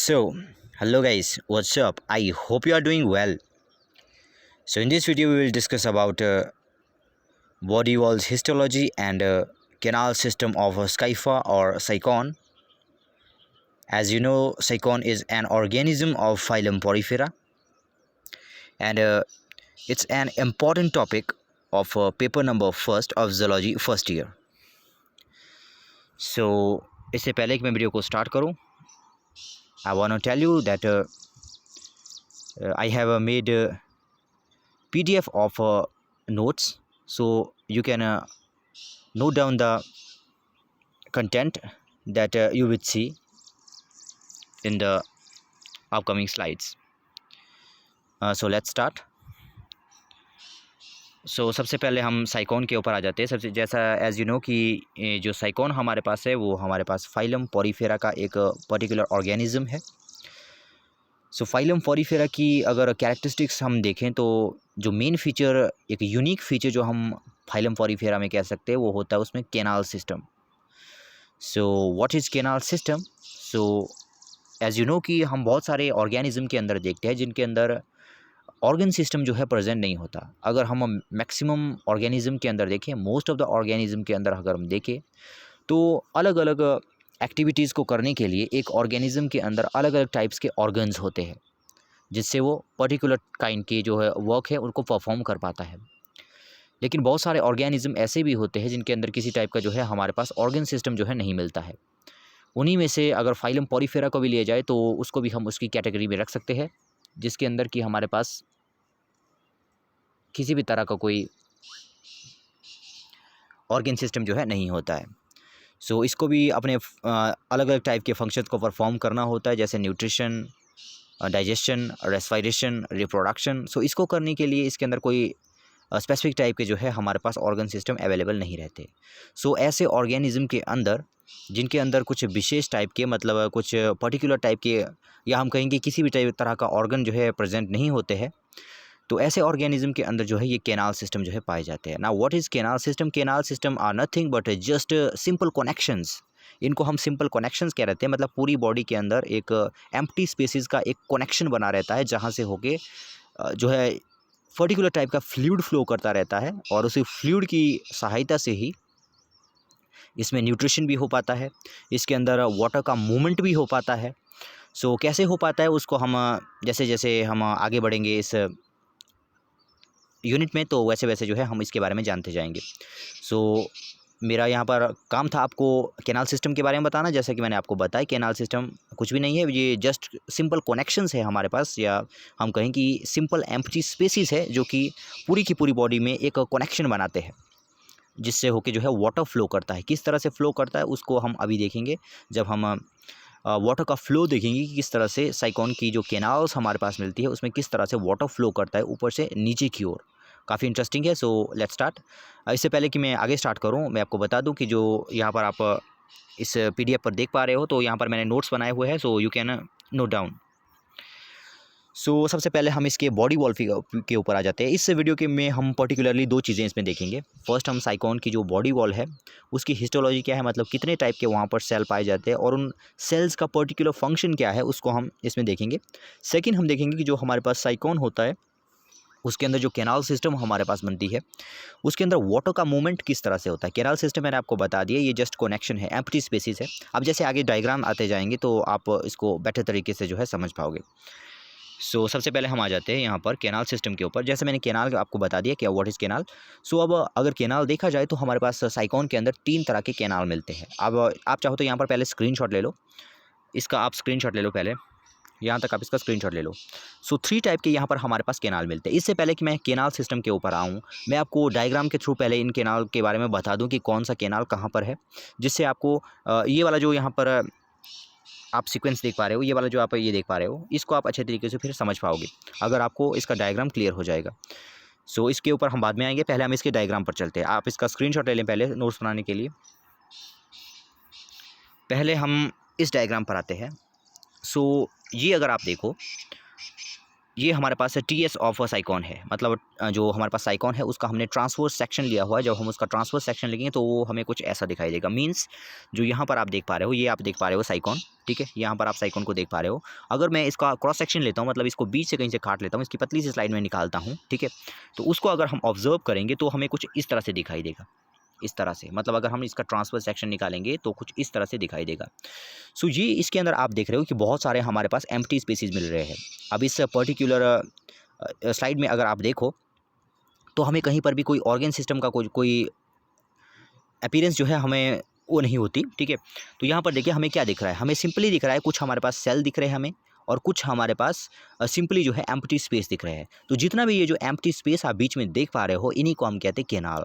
So, hello guys, what's up? I hope you are doing well. So, in this video, we will discuss about body walls histology and canal system of Scypha or Cycon. As you know, Cycon is an organism of phylum Porifera, and it's an important topic of paper number first of zoology first year. So, इससे पहले कि मैं video को start करूं, I want to tell you that I have made PDF of notes, so you can note down the content that you will see in the upcoming slides. So let's start. So सबसे पहले हम साइकॉन के ऊपर आ जाते हैं। सबसे जैसा as you know कि जो साइकॉन हमारे पास है वो हमारे पास फाइलम पोरीफेरा का एक पर्टिकुलर ऑर्गेनिज्म है। सो फाइलम पोरीफेरा की अगर कैरेक्टरिस्टिक्स हम देखें तो जो मेन फीचर, एक यूनिक फीचर जो हम फाइलम पोरीफेरा में कह सकते हैं वो होता है उसमें canal system. So what is canal system? So as you know कि हम बहुत सारे ऑर्गेनिज्म के अंदर देखते हैं जिनके अंदर ऑर्गन सिस्टम जो है प्रेजेंट नहीं होता। अगर हम मैक्सिमम ऑर्गेनिज्म के अंदर देखें, मोस्ट ऑफ द ऑर्गेनिज्म के अंदर अगर हम देखें तो अलग अलग एक्टिविटीज़ को करने के लिए एक ऑर्गेनिज्म के अंदर अलग अलग टाइप्स के ऑर्गन्स होते हैं जिससे वो पर्टिकुलर काइंड के जो है वर्क है उनको परफॉर्म कर पाता है। लेकिन बहुत सारे ऑर्गेनिज्म ऐसे भी होते हैं जिनके अंदर किसी टाइप का जो है हमारे पास ऑर्गन सिस्टम जो है नहीं मिलता है। उन्हीं में से अगर फाइलम पोरीफेरा को भी लिया जाए तो उसको भी हम उसकी कैटेगरी में रख सकते हैं जिसके अंदर कि हमारे पास किसी भी तरह का कोई ऑर्गन सिस्टम जो है नहीं होता है। सो इसको भी अपने अलग अलग टाइप के फंक्शंस को परफॉर्म करना होता है, जैसे न्यूट्रिशन, डाइजेशन, रेस्पिरेशन, रिप्रोडक्शन। सो इसको करने के लिए इसके अंदर कोई स्पेसिफिक टाइप के जो है हमारे पास ऑर्गन सिस्टम अवेलेबल नहीं रहते। सो ऐसे ऑर्गेनिज्म के अंदर जिनके अंदर कुछ विशेष टाइप के, मतलब कुछ पर्टिकुलर टाइप के, या हम कहेंगे किसी भी टाइप तरह का ऑर्गन जो है प्रेजेंट नहीं होते हैं, तो ऐसे ऑर्गेनिज्म के अंदर जो है ये कैनाल सिस्टम जो है पाए जाते हैं। Now what is canal system? Canal system are nothing but just simple connections. इनको हम सिंपल कनेक्शंस कह रहते हैं, मतलब पूरी बॉडी के अंदर एक एम्प्टी स्पेसेस का एक कनेक्शन बना रहता है जहाँ से होके जो है पर्टिकुलर टाइप का फ्लूइड फ्लो करता रहता है और उसी फ्लूइड की सहायता से ही इसमें न्यूट्रिशन भी हो पाता है, इसके अंदर वाटर का मूवमेंट भी हो पाता है। सो कैसे हो पाता है उसको हम जैसे जैसे हम आगे बढ़ेंगे इस यूनिट में तो वैसे वैसे जो है हम इसके बारे में जानते जाएंगे। सो मेरा यहाँ पर काम था आपको कैनाल सिस्टम के बारे में बताना। जैसा कि मैंने आपको बताया, कैनाल सिस्टम कुछ भी नहीं है, ये जस्ट सिंपल कनेक्शंस है हमारे पास, या हम कहें कि सिंपल एम्प्टी स्पेसिस है जो कि पूरी की पूरी बॉडी में एक कनेक्शन बनाते हैं जिससे होके जो है वाटर फ्लो करता है। किस तरह से फ्लो करता है उसको हम अभी देखेंगे जब हम वाटर का फ्लो देखेंगे कि किस तरह से साइकॉन की जो कैनाल्स हमारे पास मिलती है उसमें किस तरह से वाटर फ्लो करता है ऊपर से नीचे की ओर। काफ़ी इंटरेस्टिंग है। So let's start. इससे पहले कि मैं आगे स्टार्ट करूं, मैं आपको बता दूं कि जो यहाँ पर आप इस PDF पर देख पा रहे हो तो यहाँ पर मैंने नोट्स बनाए हुए हैं, so you can note down. So सबसे पहले हम इसके बॉडी वॉल के ऊपर आ जाते हैं। इस वीडियो के में हम पर्टिकुलरली दो चीज़ें इसमें देखेंगे। फर्स्ट, हम साइकॉन की जो बॉडी वॉल है उसकी हिस्टोलॉजी क्या है, मतलब कितने टाइप के वहाँ पर सेल पाए जाते हैं और उन सेल्स का पर्टिकुलर फंक्शन क्या है उसको हम इसमें देखेंगे। सेकेंड, हम देखेंगे कि जो हमारे पास साइकॉन होता है उसके अंदर जो कैनाल सिस्टम हमारे पास बनती है उसके अंदर वाटर का मूवमेंट किस तरह से होता है। कैनाल सिस्टम मैंने आपको बता दिया, ये जस्ट कनेक्शन है, एम्प्टी स्पेसिस है। अब जैसे आगे डायग्राम आते जाएंगे तो आप इसको बेटर तरीके से जो है समझ पाओगे। सो सबसे पहले हम आ जाते हैं यहाँ पर कैनाल सिस्टम के ऊपर। जैसे मैंने कैनाल आपको बता दिया क्या व्हाट इज़ कैनाल। सो अब अगर कैनाल देखा जाए तो हमारे पास साइकॉन के अंदर 3 तरह के कैनाल मिलते हैं। अब आप चाहो तो यहाँ पर पहले स्क्रीनशॉट ले लो, इसका आप स्क्रीनशॉट ले लो, पहले यहाँ तक आप इसका स्क्रीनशॉट ले लो। सो 3 टाइप के यहाँ पर हमारे पास कैनाल मिलते हैं। इससे पहले कि मैं कैनाल सिस्टम के ऊपर आऊँ, मैं आपको डायग्राम के थ्रू पहले इन कैनाल के बारे में बता दूँ कि कौन सा कैनाल कहाँ पर है, जिससे आपको ये वाला जो यहाँ पर आप सीक्वेंस देख पा रहे हो, ये वाला जो आप ये देख पा रहे हो, इसको आप अच्छे तरीके से फिर समझ पाओगे अगर आपको इसका डायग्राम क्लियर हो जाएगा। सो इसके ऊपर हम बाद में आएंगे, पहले हम इसके डायग्राम पर चलते हैं। आप इसका स्क्रीनशॉट ले लें पहले नोट्स बनाने के लिए। पहले हम इस डायग्राम पर आते हैं। सो ये अगर आप देखो, ये हमारे पास TS ऑफ साइकॉन है, मतलब जो हमारे पास साइकॉन है उसका हमने ट्रांसवर्स सेक्शन लिया हुआ है। जब हम उसका ट्रांसवर्स सेक्शन लेंगे तो वो हमें कुछ ऐसा दिखाई देगा। मीन्स जो यहाँ पर आप देख पा रहे हो, ये आप देख पा रहे हो साइकॉन, ठीक है, यहाँ पर आप साइकोन को देख पा रहे हो। अगर मैं इसका क्रॉस सेक्शन लेता हूँ, मतलब इसको बीच से कहीं से काट लेता हूँ, इसकी पतली सी स्लाइड में निकालता हूँ, ठीक है, तो उसको अगर हम ऑब्जर्व करेंगे तो हमें कुछ इस तरह से दिखाई देगा, इस तरह से। मतलब अगर हम इसका ट्रांसफर सेक्शन निकालेंगे तो कुछ इस तरह से दिखाई देगा। सो ये इसके अंदर आप देख रहे हो कि बहुत सारे हमारे पास एम्प्टी स्पेसिस मिल रहे हैं। अब इस पर्टिकुलर स्लाइड में अगर आप देखो तो हमें कहीं पर भी कोई ऑर्गन सिस्टम का कोई अपीयरेंस जो है हमें वो नहीं होती, ठीक है। तो यहाँ पर देखिए हमें क्या दिख रहा है, हमें सिंपली दिख रहा है कुछ हमारे पास सेल दिख रहे हैं हमें, और कुछ हमारे पास सिंपली जो है एम्प्टी स्पेस दिख रहे हैं। तो जितना भी ये जो एम्प्टी स्पेस आप बीच में देख पा रहे हो, इन्हीं को हम कहते हैं केनाल।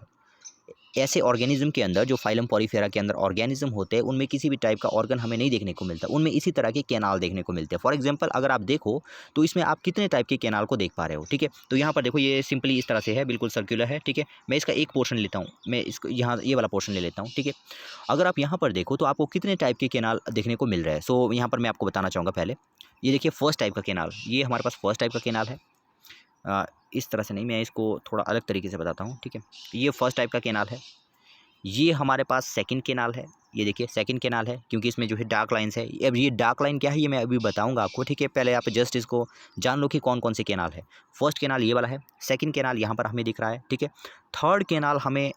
ऐसे ऑर्गेनिज्म के अंदर जो फाइलम पॉलीफेरा के अंदर ऑर्गेनिज्म होते हैं, उनमें किसी भी टाइप का ऑर्गन हमें नहीं देखने को मिलता, उनमें इसी तरह के कैनाल देखने को मिलते हैं। फॉर एग्जांपल अगर आप देखो तो इसमें आप कितने टाइप के कैनाल को देख पा रहे हो, ठीक है। तो यहाँ पर देखो ये सिंपली इस तरह से है, बिल्कुल सर्कुलर है, ठीक है। मैं इसका एक पोर्शन लेता हूँ, मैं इसको यहाँ ये वाला पोर्शन ले लेता हूँ, ठीक है। अगर आप यहाँ पर देखो तो आपको कितने टाइप के कैनाल देखने को मिल रहे हैं। सो यहाँ पर मैं आपको बताना चाहूँगा पहले, ये देखिए फर्स्ट टाइप का कैनाल, ये हमारे पास फर्स्ट टाइप का कैनाल है। इस तरह से नहीं, मैं इसको थोड़ा अलग तरीके से बताता हूँ, ठीक है। ये फर्स्ट टाइप का कैनाल है। ये हमारे पास सेकंड कैनाल है, ये देखिए सेकंड कैनाल है, क्योंकि इसमें जो है डार्क लाइंस है। अब ये डार्क लाइन क्या है ये मैं अभी बताऊंगा आपको, ठीक है। पहले आप जस्ट इसको जान लो कि कौन कौन से कैनाल है। फर्स्ट कैनाल ये वाला है, सेकंड कैनाल यहाँ पर हमें दिख रहा है, ठीक है। थर्ड कैनाल हमें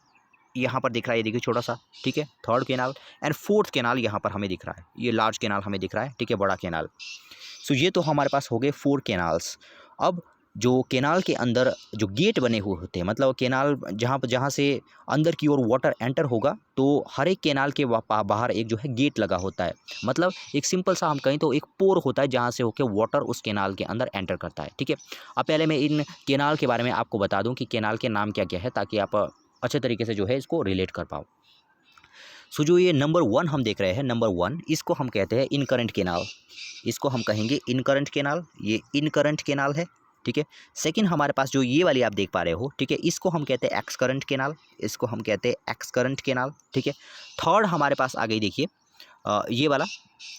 यहाँ पर दिख रहा है, ये देखिए छोटा सा, ठीक है, third canal. And fourth canal यहाँ पर हमें दिख रहा है, ये लार्ज कैनाल हमें दिख रहा है, ठीक है, बड़ा कैनाल। सो ये तो हमारे पास हो गए 4 कैनाल्स। अब जो कैनाल के अंदर जो गेट बने हुए होते हैं, मतलब कैनाल जहाँ से अंदर की ओर वाटर एंटर होगा, तो हर एक कैनाल के बाहर एक जो है गेट लगा होता है। मतलब एक सिंपल सा हम कहें तो एक पोर होता है जहाँ से होकर वाटर उस कैनाल के अंदर एंटर करता है, ठीक है। अब पहले मैं इन कैनाल के बारे में आपको बता दूँ कि कैनाल के नाम क्या क्या है, ताकि आप अच्छे तरीके से जो है इसको रिलेट कर पाओ। सो जो ये नंबर 1 हम देख रहे हैं, नंबर 1, इसको हम कहते हैं इनकरेंट कैनाल, इसको हम कहेंगे इनकरेंट कैनाल, ये इनकरेंट कैनाल है, ठीक है। सेकंड हमारे पास जो ये वाली आप देख पा रहे हो, ठीक है, इसको हम कहते हैं एक्सकरेंट कैनाल, इसको हम कहते हैं एक्सकरेंट कैनाल, ठीक है। थर्ड हमारे पास आ गई, देखिए ये वाला,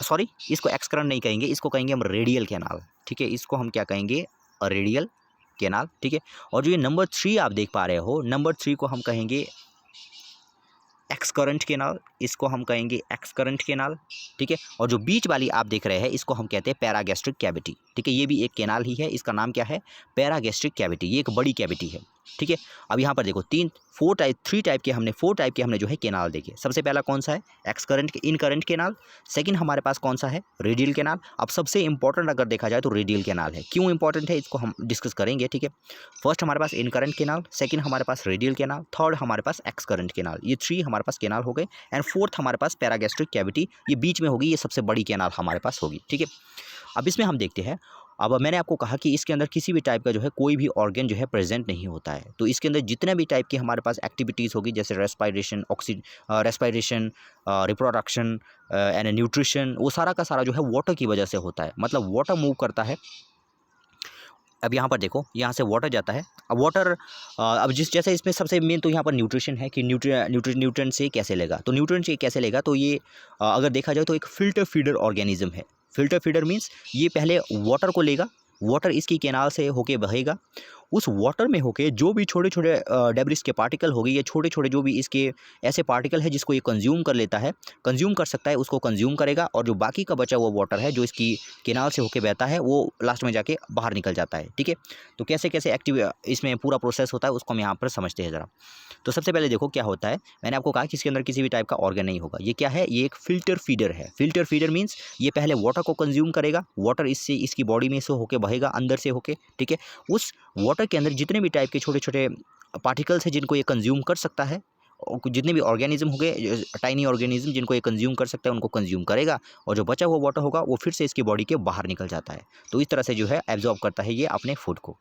सॉरी इसको एक्सकरेंट नहीं कहेंगे, इसको कहेंगे हम रेडियल कैनाल, ठीक है, इसको हम क्या कहेंगे, रेडियल कैनाल, ठीक है। और जो ये नंबर 3 आप देख पा रहे हो, नंबर 3 को हम कहेंगे एक्सकरेंट कैनाल, इसको हम कहेंगे एक्सकरेंट कैनाल, ठीक है। और जो बीच वाली आप देख रहे हैं, इसको हम कहते हैं पैरागैस्ट्रिक कैविटी, ठीक है। ये भी एक कैनाल ही है, इसका नाम क्या है, पैरागैस्ट्रिक कैविटी, ये एक बड़ी कैविटी है, ठीक है। अब यहाँ पर देखो 4 टाइप के हमने जो है कैनाल देखे। सबसे पहला कौन सा है, इनकरेंट कैनाल। सेकंड हमारे पास कौन सा है, रेडियल कैनाल। अब सबसे इंपॉर्टेंट अगर देखा जाए तो रेडियल कैनाल है। क्यों इंपॉर्टेंट है इसको हम डिस्कस करेंगे, ठीक है। फर्स्ट हमारे पास इनकरेंट कैनाल, सेकंड हमारे पास रेडियल कैनाल, थर्ड हमारे पास एक्सकरेंट कैनाल, ये 3 हमारे पास कैनाल हो गए। एंड फोर्थ हमारे पास पैरागैस्ट्रिक कैविटी, ये बीच में होगी, ये सबसे बड़ी कैनाल हमारे पास होगी, ठीक है। अब इसमें हम देखते हैं, अब मैंने आपको कहा कि इसके अंदर किसी भी टाइप का जो है कोई भी ऑर्गन जो है प्रेजेंट नहीं होता है। तो इसके अंदर जितने भी टाइप की हमारे पास एक्टिविटीज़ होगी, जैसे रेस्पायरेशन, रिप्रोडक्शन एंड न्यूट्रिशन, वो सारा का सारा जो है वाटर की वजह से होता है। मतलब वाटर मूव करता है। अब यहाँ पर देखो, यहाँ से वाटर जाता है। अब वाटर अब जैसे इसमें सबसे मेन तो यहाँ पर न्यूट्रिशन है कि न्यूट्रिएंट से कैसे लेगा। तो न्यूट्रिएंट से कैसे लेगा, तो ये अगर देखा जाए तो एक फिल्टर फीडर ऑर्गेनिज्म है। फिल्टर फीडर मीन्स ये पहले वाटर को लेगा, वाटर इसकी कैनाल से होके बहेगा, उस वाटर में होके जो भी छोटे छोटे डेब्रिस के पार्टिकल हो गए, या छोटे छोटे जो भी इसके ऐसे पार्टिकल है जिसको ये कंज्यूम कर लेता है, कंज्यूम कर सकता है, उसको कंज्यूम करेगा। और जो बाकी का बचा हुआ वाटर है जो इसकी कैनाल से होके बहता है, वो लास्ट में जाके बाहर निकल जाता है, ठीक है। तो कैसे कैसे एक्टिव इसमें पूरा प्रोसेस होता है उसको हम यहाँ पर समझते हैं ज़रा। तो सबसे पहले देखो क्या होता है, मैंने आपको कहा कि इसके अंदर किसी भी टाइप का ऑर्गन नहीं होगा। ये क्या है, ये एक फिल्टर फीडर है। फिल्टर फीडर मीन्स ये पहले वाटर को कंज्यूम करेगा, वाटर इससे इसकी बॉडी में से होके बहेगा, अंदर से होके, ठीक है। उस वाटर के अंदर जितने भी टाइप के छोटे छोटे पार्टिकल्स हैं जिनको ये कंज्यूम कर सकता है, और जितने भी ऑर्गेनिज्म हो गए, टाइनी ऑर्गेनिज्म जिनको ये कंज्यूम कर सकता है, उनको कंज्यूम करेगा, और जो बचा हुआ वाटर होगा वो फिर से इसकी बॉडी के बाहर निकल जाता है। तो इस तरह से जो है एब्जॉर्ब करता है ये अपने फूड को।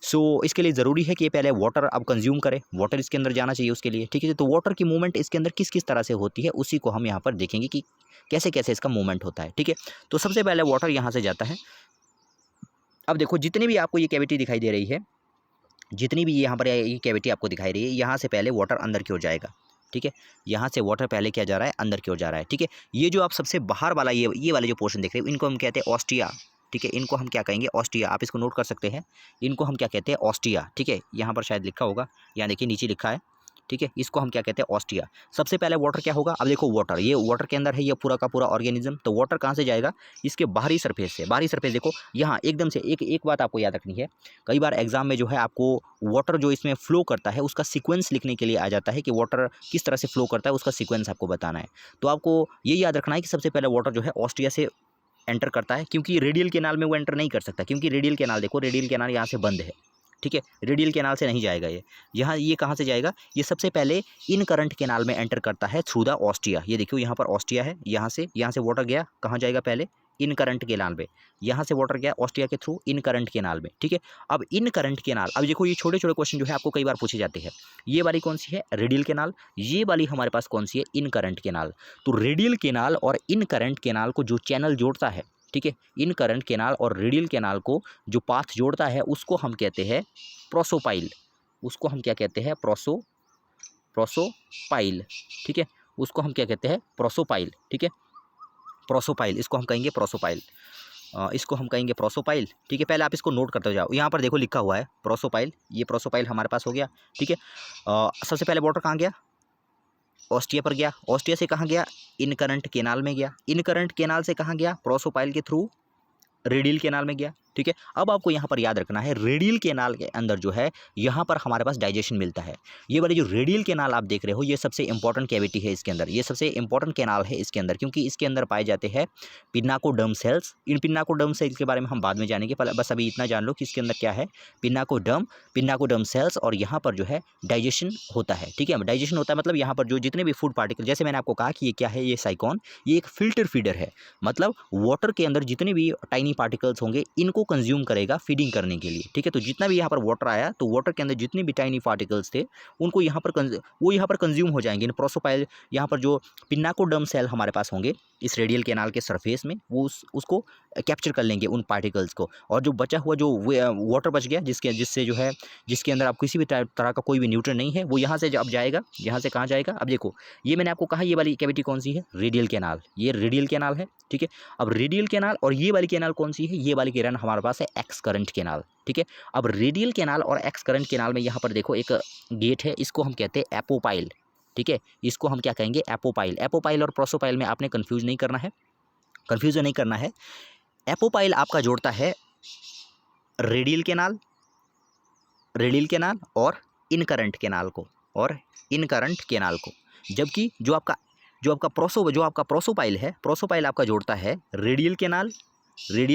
सो इसके लिए ज़रूरी है कि ये पहले वाटर अब कंज्यूम करे, वाटर इसके अंदर जाना चाहिए उसके लिए, ठीक है। तो वाटर की मूवमेंट इसके अंदर किस किस तरह से होती है, उसी को हम यहाँ पर देखेंगे कि कैसे कैसे इसका मूवमेंट होता है, ठीक है। तो सबसे पहले वाटर यहाँ से जाता है। अब देखो जितनी भी आपको ये कैविटी दिखाई दे रही है, जितनी भी यहाँ पर ये कैविटी आपको दिखाई रही है, यहाँ से पहले वाटर अंदर की ओर जाएगा, ठीक है। यहाँ से वाटर पहले क्या जा रहा है, अंदर की ओर जा रहा है, ठीक है। ये जो आप सबसे बाहर वाला ये वाले जो पोर्शन देख रहे हो, इनको हम कहते हैं ऑस्टिया, ठीक है। इनको हम क्या कहेंगे, ऑस्टिया। आप इसको नोट कर सकते हैं, इनको हम क्या कहते हैं, ऑस्टिया, ठीक है। यहाँ पर शायद लिखा होगा, यहाँ देखिए नीचे लिखा है ठीक है, इसको हम क्या कहते हैं, ऑस्टिया। सबसे पहले वाटर क्या होगा, अब देखो वाटर, ये वाटर के अंदर है ये पूरा का पूरा ऑर्गेनिज्म, तो वाटर कहाँ से जाएगा, इसके बाहरी सरफेस से। बाहरी सरफेस देखो यहाँ एकदम से एक बात आपको याद रखनी है, कई बार एग्जाम में जो है आपको वाटर जो इसमें फ्लो करता है उसका सीक्वेंस लिखने के लिए आ जाता है कि वाटर किस तरह से फ्लो करता है, उसका सीक्वेंस आपको बताना है। तो आपको ये याद रखना है कि सबसे पहले वाटर जो है ऑस्टिया से एंटर करता है, क्योंकि रेडियल कैनाल में वो एंटर नहीं कर सकता, क्योंकि रेडियल कैनाल देखो, रेडियल कैनाल यहाँ से बंद है, ठीक है, रेडियल कैनाल से नहीं जाएगा ये। यहाँ ये कहाँ से जाएगा, ये सबसे पहले इन करंट कैनाल में एंटर करता है थ्रू द ऑस्टिया। ये देखियो यहाँ पर ऑस्टिया है, यहाँ से वाटर गया, कहाँ जाएगा, पहले इन करंट कैनाल में, यहाँ से वाटर गया ऑस्टिया के थ्रू इन करंट कैनाल में, ठीक है। अब इन करंट कैनाल, अब देखो ये छोटे छोटे क्वेश्चन जो है आपको कई बार पूछे जाते हैं। ये वाली कौन सी है, रेडियल कैनाल, ये वाली हमारे पास कौन सी है, इन करंट कैनाल। तो रेडियल कैनाल और इन करंट कैनाल को जो चैनल जोड़ता है, ठीक है, इन करंट कैनाल और रेडियल कैनाल को जो पाथ जोड़ता है उसको हम कहते हैं प्रोसोपाइल। उसको हम क्या कहते हैं, प्रोसोपाइल, ठीक है, उसको हम क्या कहते हैं, प्रोसोपाइल, ठीक है, प्रोसोपाइल, इसको हम कहेंगे प्रोसोपाइल, इसको हम कहेंगे प्रोसोपाइल, ठीक है। पहले आप इसको नोट करते जाओ, यहाँ पर देखो लिखा हुआ है प्रोसोपाइल, ये प्रोसोपाइल हमारे पास हो गया, ठीक है। सबसे पहले वाटर कहाँ गया, ऑस्टिया पर गया, ऑस्टिया से कहाँ गया, इन करंट कैनाल में गया, इन करंट कैनाल से कहाँ गया, प्रोसोपाइल के थ्रू रेडियल कैनाल में गया, ठीक है। अब आपको यहाँ पर याद रखना है, रेडियल कैनाल के अंदर जो है यहाँ पर हमारे पास डाइजेशन मिलता है। ये वाली जो रेडियल कैनाल आप देख रहे हो ये सबसे इंपॉर्टेंट कैविटी है इसके अंदर, ये सबसे इंपॉर्टेंट कैनाल है इसके अंदर, क्योंकि इसके अंदर पाए जाते हैं पिन्नाकोडर्म सेल्स। इन पिन्नाकोडर्म सेल्स के बारे में हम बाद में जानेंगे, बस अभी इतना जान लो कि इसके अंदर क्या है, पिन्नाकोडर्म सेल्स, और यहाँ पर जो है डाइजेशन होता है, ठीक है। डाइजेशन होता है मतलब यहाँ पर जो जितने भी फूड पार्टिकल, जैसे मैंने आपको कहा कि ये क्या है, ये साइकॉन, ये एक फिल्टर फीडर है, मतलब वाटर के अंदर जितने भी टाइनी पार्टिकल्स होंगे इनको कंज्यूम करेगा फीडिंग करने के लिए, ठीक है। तो जितना भी यहाँ पर वाटर आया तो वाटर के अंदर जितने भी टाइनी पार्टिकल्स थे उनको यहाँ पर कंज्यूम हो जाएंगे इन प्रोसोपाइल। यहाँ पर जो पिन्नाकोडर्म सेल हमारे पास होंगे इस रेडियल कैनाल के सरफेस में, वो उसको कैप्चर कर लेंगे उन पार्टिकल्स को, और जो बचा हुआ जो वाटर बच गया जिससे जो है जिसके अंदर आप किसी भी तरह का कोई भी न्यूट्रिएंट नहीं है, वो यहाँ से जब जाएगा, यहाँ से कहाँ जाएगा, अब देखो ये मैंने आपको कहा ये वाली कैविटी कौन सी है, रेडियल कैनाल, ये रेडियल कैनाल है, ठीक है। अब रेडियल कैनाल और ये वाली कैनाल कौन सी है, ये वाली कैनाल हमारे पास है एक्स करंट कैनाल, ठीक है। अब रेडियल कैनाल और एक्स करंट कैनाल में यहाँ पर देखो एक गेट है, इसको हम कहते हैं एपोपाइल, ठीक है, इसको हम क्या कहेंगे, एपोपाइल। एपोपाइल और प्रोसोपाइल में आपने कंफ्यूज नहीं करना है। एपोपाइल आपका जोड़ता है रेडियल कैनाल और इनकरंट कैनाल को, जबकि जो आपका प्रोसोपाइल है, प्रोसोपाइल आपका जोड़ता है रेडियल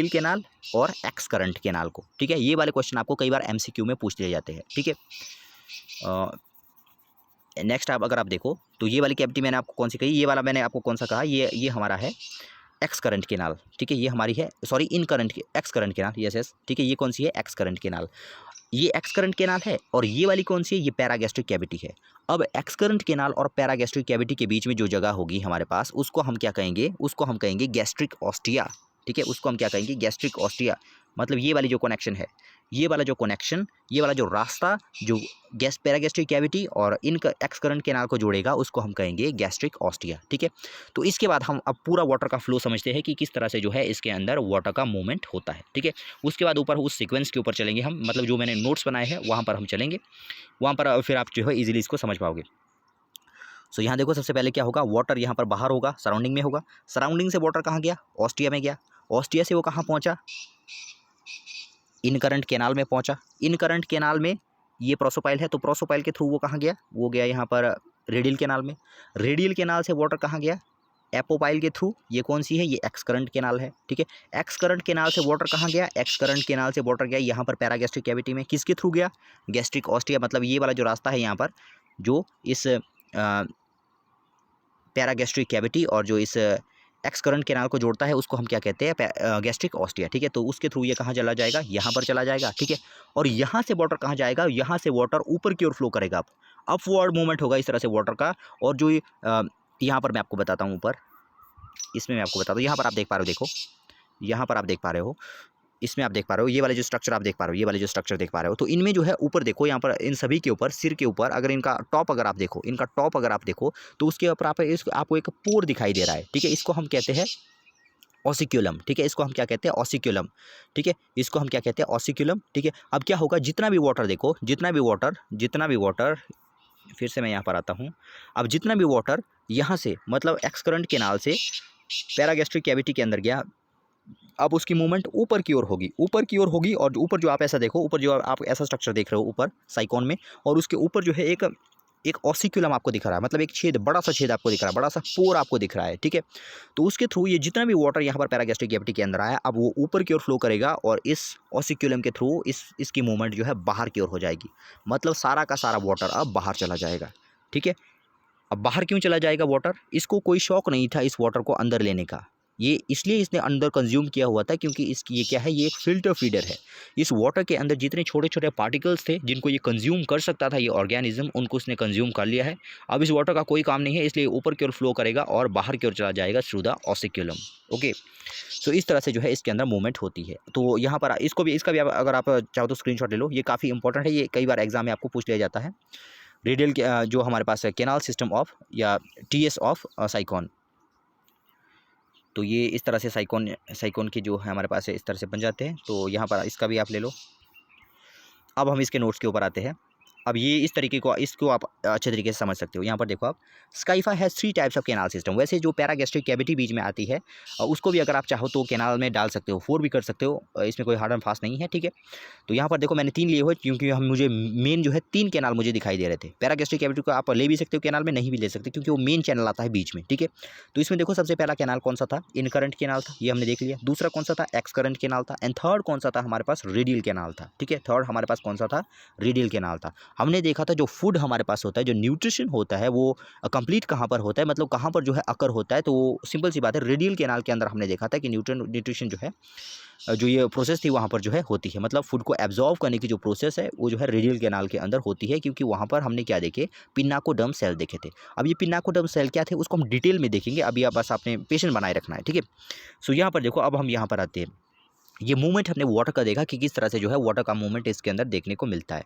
कैनाल और एक्स करंट कैनाल को, ठीक है। ये वाले क्वेश्चन आपको कई बार एमसीक्यू में पूछ लिए जाते हैं, ठीक है। नेक्स्ट अगर आप देखो तो ये वाली कैविटी मैंने आपको कौन सी कही, ये वाला मैंने आपको कौन सा कहा, ये हमारा है एक्स करंट कैनाल, ठीक है। ये हमारी है एक्स करंट कैनाल, यस, ठीक है। ये कौन सी है, एक्स करंट कैनाल, ये एक्स करंट कैनाल है, और ये वाली कौन सी है, ये पैरागैस्ट्रिक कैविटी है। अब एक्स करंट कैनाल और पैरागैस्ट्रिक कैविटी के बीच में जो जगह होगी हमारे पास, उसको हम क्या कहेंगे, उसको हम कहेंगे गैस्ट्रिक ऑस्टिया, ठीक है। उसको हम क्या कहेंगे, गैस्ट्रिक ऑस्टिया, मतलब ये वाली जो कनेक्शन है, ये वाला जो रास्ता जो पैरागैस्ट्रिक कैविटी और एक्स करंट कैनाल को जोड़ेगा, उसको हम कहेंगे गैस्ट्रिक ऑस्टिया, ठीक है। तो इसके बाद हम अब पूरा वाटर का फ्लो समझते हैं कि किस तरह से जो है इसके अंदर वाटर का मूवमेंट होता है, ठीक है। उसके बाद ऊपर उस सीक्वेंस के ऊपर चलेंगे हम, मतलब जो मैंने नोट्स बनाए हैं वहाँ पर हम चलेंगे, वहाँ पर फिर आप जो है ईजिली इसको समझ पाओगे। सो यहाँ देखो सबसे पहले क्या होगा, वाटर यहाँ पर बाहर होगा, सराउंडिंग में होगा, सराउंडिंग से वाटर कहाँ गया, ऑस्टिया में गया, ऑस्टिया से वो कहाँ पहुँचा, इन करंट कैनाल में पहुँचा, इन करंट कैनाल में ये प्रोसोपाइल है, तो प्रोसोपाइल के थ्रू वो कहाँ गया, वो गया यहाँ पर रेडियल कैनाल में, रेडियल कैनाल से वाटर कहाँ गया, एपोपाइल के थ्रू, ये कौन सी है, ये एक्स करंट कैनाल है, ठीक है। एक्स करंट कैनाल से वाटर कहाँ गया, एक्स करंट कैनाल से वाटर गया यहाँ पर पैरागैस्ट्रिक कैविटी में, किसके थ्रू गया, गैस्ट्रिक ऑस्टिया, मतलब ये वाला जो रास्ता है यहाँ पर जो इस पैरागैस्ट्रिक कैविटी और जो इस एक्स करंट कैनाल को जोड़ता है उसको हम क्या कहते हैं, गैस्ट्रिक ऑस्टिया, ठीक है। तो उसके थ्रू ये कहाँ चला जाएगा, यहाँ पर चला जाएगा, ठीक है। और यहाँ से वाटर कहाँ जाएगा, यहाँ से वाटर ऊपर की ओर फ्लो करेगा, अपवर्ड मूवमेंट होगा इस तरह से वाटर का। और जो यहाँ पर मैं आपको बताता हूँ, ऊपर इसमें मैं आपको बताता हूँ, यहाँ पर आप देख पा रहे हो, देखो यहाँ पर आप देख पा रहे हो, इसमें आप देख पा रहे हो, ये वाले जो स्ट्रक्चर आप देख पा रहे हो, ये वाले जो स्ट्रक्चर देख पा रहे हो, तो इनमें जो है ऊपर देखो, यहाँ पर इन सभी के ऊपर, सिर के ऊपर अगर इनका टॉप अगर आप देखो तो उसके ऊपर आपको एक पोर दिखाई दे रहा है, ठीक है। इसको हम कहते हैं ऑसिक्यूलम, ठीक है। इसको हम क्या कहते हैं, ऑसिक्यूलम, ठीक है। इसको हम क्या कहते हैं, ऑसिक्यूलम, ठीक है। अब क्या होगा, जितना भी वाटर देखो, जितना भी वाटर फिर से मैं यहाँ पर आता हूँ। अब जितना भी वाटर यहाँ से मतलब एक्सकरेंट कैनाल से पैरागैस्ट्रिक कैविटी के अंदर गया, अब उसकी मूवमेंट ऊपर की ओर होगी और ऊपर जो आप ऐसा देखो, ऊपर जो आप ऐसा स्ट्रक्चर देख रहे हो ऊपर साइकोन में, और उसके ऊपर जो है एक ऑसिक्यूलम आपको दिख रहा है, मतलब एक छेद, बड़ा सा छेद आपको दिख रहा है, बड़ा सा पोर आपको दिख रहा है, ठीक है। तो उसके थ्रू ये जितना भी वाटर यहाँ पर पैरागैस्ट्रिक कैविटी के अंदर आया, अब वो ऊपर की ओर फ्लो करेगा और इस ऑसिक्यूलम के थ्रू इसकी मूवमेंट जो है बाहर की ओर हो जाएगी, मतलब सारा का सारा वाटर अब बाहर चला जाएगा, ठीक है। अब बाहर क्यों चला जाएगा वाटर? इसको कोई शौक नहीं था इस वाटर को अंदर लेने का, ये इसलिए इसने अंदर कंज्यूम किया हुआ था क्योंकि इसकी ये क्या है, ये एक फिल्टर फीडर है। इस वाटर के अंदर जितने छोटे छोटे पार्टिकल्स थे जिनको ये कंज्यूम कर सकता था ये ऑर्गेनिज्म, उनको इसने कंज्यूम कर लिया है। अब इस वाटर का कोई काम नहीं है, इसलिए ऊपर की ओर फ्लो करेगा और बाहर की ओर चला जाएगा थ्रू द ऑसिक्यूलम। ओके, तो इस तरह से जो है इसके अंदर मूवमेंट होती है। तो यहाँ पर इसका भी अगर आप चाहो तो स्क्रीनशॉट ले लो, ये काफ़ी इंपॉर्टेंट है, ये कई बार एग्जाम में आपको पूछ लिया जाता है। रेडियल जो हमारे पास है कैनाल सिस्टम ऑफ या टीएस ऑफ साइकोन। तो ये इस तरह से साइकोन की जो है हमारे पास है इस तरह से बन जाते हैं। तो यहाँ पर इसका भी आप ले लो। अब हम इसके नोट्स के ऊपर आते हैं। अब ये इस तरीके को इसको आप अच्छे तरीके से समझ सकते हो। यहाँ पर देखो आप, Scypha has 3 types of canal system. वैसे जो पैरागैस्ट्रिक कैविटी बीच में आती है उसको भी अगर आप चाहो तो कैनाल में डाल सकते हो, 4 भी कर सकते हो, इसमें कोई हार्ड एंड फास्ट नहीं है, ठीक है। तो यहाँ पर देखो मैंने 3 लिए हुए क्योंकि मुझे मेन जो है 3 कैनाल मुझे दिखाई दे रहे थे। पैरागैस्ट्रिक कैविटी को आप ले भी सकते हो कैनाल में, नहीं भी ले सकते क्योंकि वो मेन चैनल आता है बीच में, ठीक है। तो इसमें देखो सबसे पहला कैनाल कौन सा था, इनकरेंट कैनाल था, ये हमने देख लिया। दूसरा कौन सा था, एक्सकरेंट कैनाल था। एंड थर्ड कौन सा था, हमारे पास रेडियल कैनाल था, ठीक है। थर्ड हमारे पास कौन सा था, रेडियल कैनाल था। हमने देखा था जो फूड हमारे पास होता है, जो न्यूट्रिशन होता है, वो कंप्लीट कहाँ पर होता है, मतलब कहाँ पर जो है अकर होता है। तो सिंपल सी बात है, रेडियल कैनाल के अंदर हमने देखा था कि न्यूट्रिशन जो है, जो ये प्रोसेस थी वहाँ पर जो है होती है, मतलब फूड को एब्जॉर्व करने की जो प्रोसेस है वो जो है रेडियल कैनाल के अंदर होती है, क्योंकि वहाँ पर हमने क्या देखे, पिनाकोडर्म सेल देखे थे। अब ये पिनाकोडर्म सेल क्या थे उसको हम डिटेल में देखेंगे, अभी आप बस आपने पेशेंस बनाए रखना है, ठीक है। सो यहाँ पर देखो, अब हम यहाँ पर आते हैं। ये मूवमेंट हमने वाटर का देखा कि किस तरह से जो है वाटर का मूवमेंट इसके अंदर देखने को मिलता है।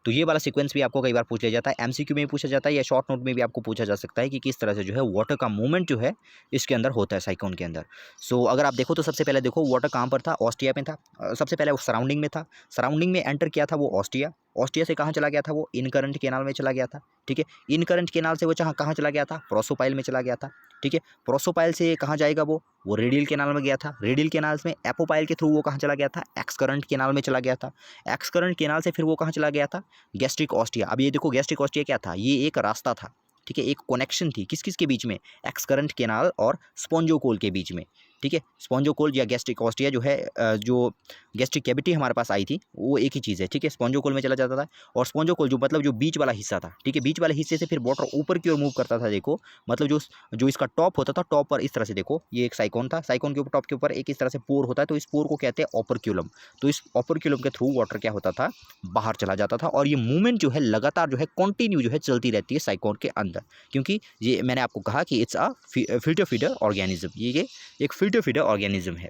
तो ये वाला सीक्वेंस भी आपको कई बार पूछ लिया जाता है, एमसीक्यू में भी पूछा जाता है या शॉर्ट नोट में भी आपको पूछा जा सकता है कि किस तरह से जो है वाटर का मूवमेंट जो है इसके अंदर होता है साइकोन के अंदर। सो अगर आप देखो तो सबसे पहले देखो वाटर कहाँ पर था, ऑस्टिया में था। सबसे पहले वो सराउंडिंग में था, सराउंडिंग में एंटर किया था वो ऑस्टिया, ऑस्टिया से कहाँ चला गया था, वो इनकरेंट कैनाल में चला गया था, ठीक है। इनकरेंट कैनाल से वो कहाँ चला गया था, प्रोसोपाइल में चला गया था, ठीक है। प्रोसोपाइल से कहाँ जाएगा, वो रेडियल कैनाल में गया था। रेडियल कैनाल में एपोपाइल के थ्रू वो कहाँ चला गया था, एक्सकरेंट कैनाल में चला गया था। एक्सकरेंट कैनाल से फिर वो कहाँ चला गया था, गैस्ट्रिक ऑस्टिया। अब ये देखो गैस्ट्रिक ऑस्टिया क्या था, ये एक रास्ता था, ठीक है, एक कनेक्शन थी किस किस के बीच में, एक्सकरेंट कैनाल और स्पॉन्जोकोल के बीच में, ठीक है। स्पॉन्जोकोल या गैस्ट्रिक ऑस्टिया जो है, जो गैस्ट्रिक कैविटी हमारे पास आई थी वो एक ही चीज़ है, ठीक है। स्पॉन्जोकोल में चला जाता था, और स्पॉन्जोकोल जो मतलब जो बीच वाला हिस्सा था, ठीक है, बीच वाले हिस्से से फिर वाटर ऊपर की ओर मूव करता था। देखो मतलब जो इसका टॉप होता था, टॉप पर इस तरह से देखो, ये एक साइकोन था, साइकोन के ऊपर टॉप के ऊपर एक इस तरह से पोर होता है, तो इस पोर को कहते हैं ओपरक्यूलम। तो इस ओपरक्यूलम के थ्रू वाटर क्या होता था, बाहर चला जाता था, और ये मूवमेंट जो है लगातार जो है कंटिन्यू जो है चलती रहती है साइकोन के अंदर, क्योंकि ये मैंने आपको कहा कि it's a filter feeder organism, ये एक फिल्टर फीडर ऑर्गेनिज्म है।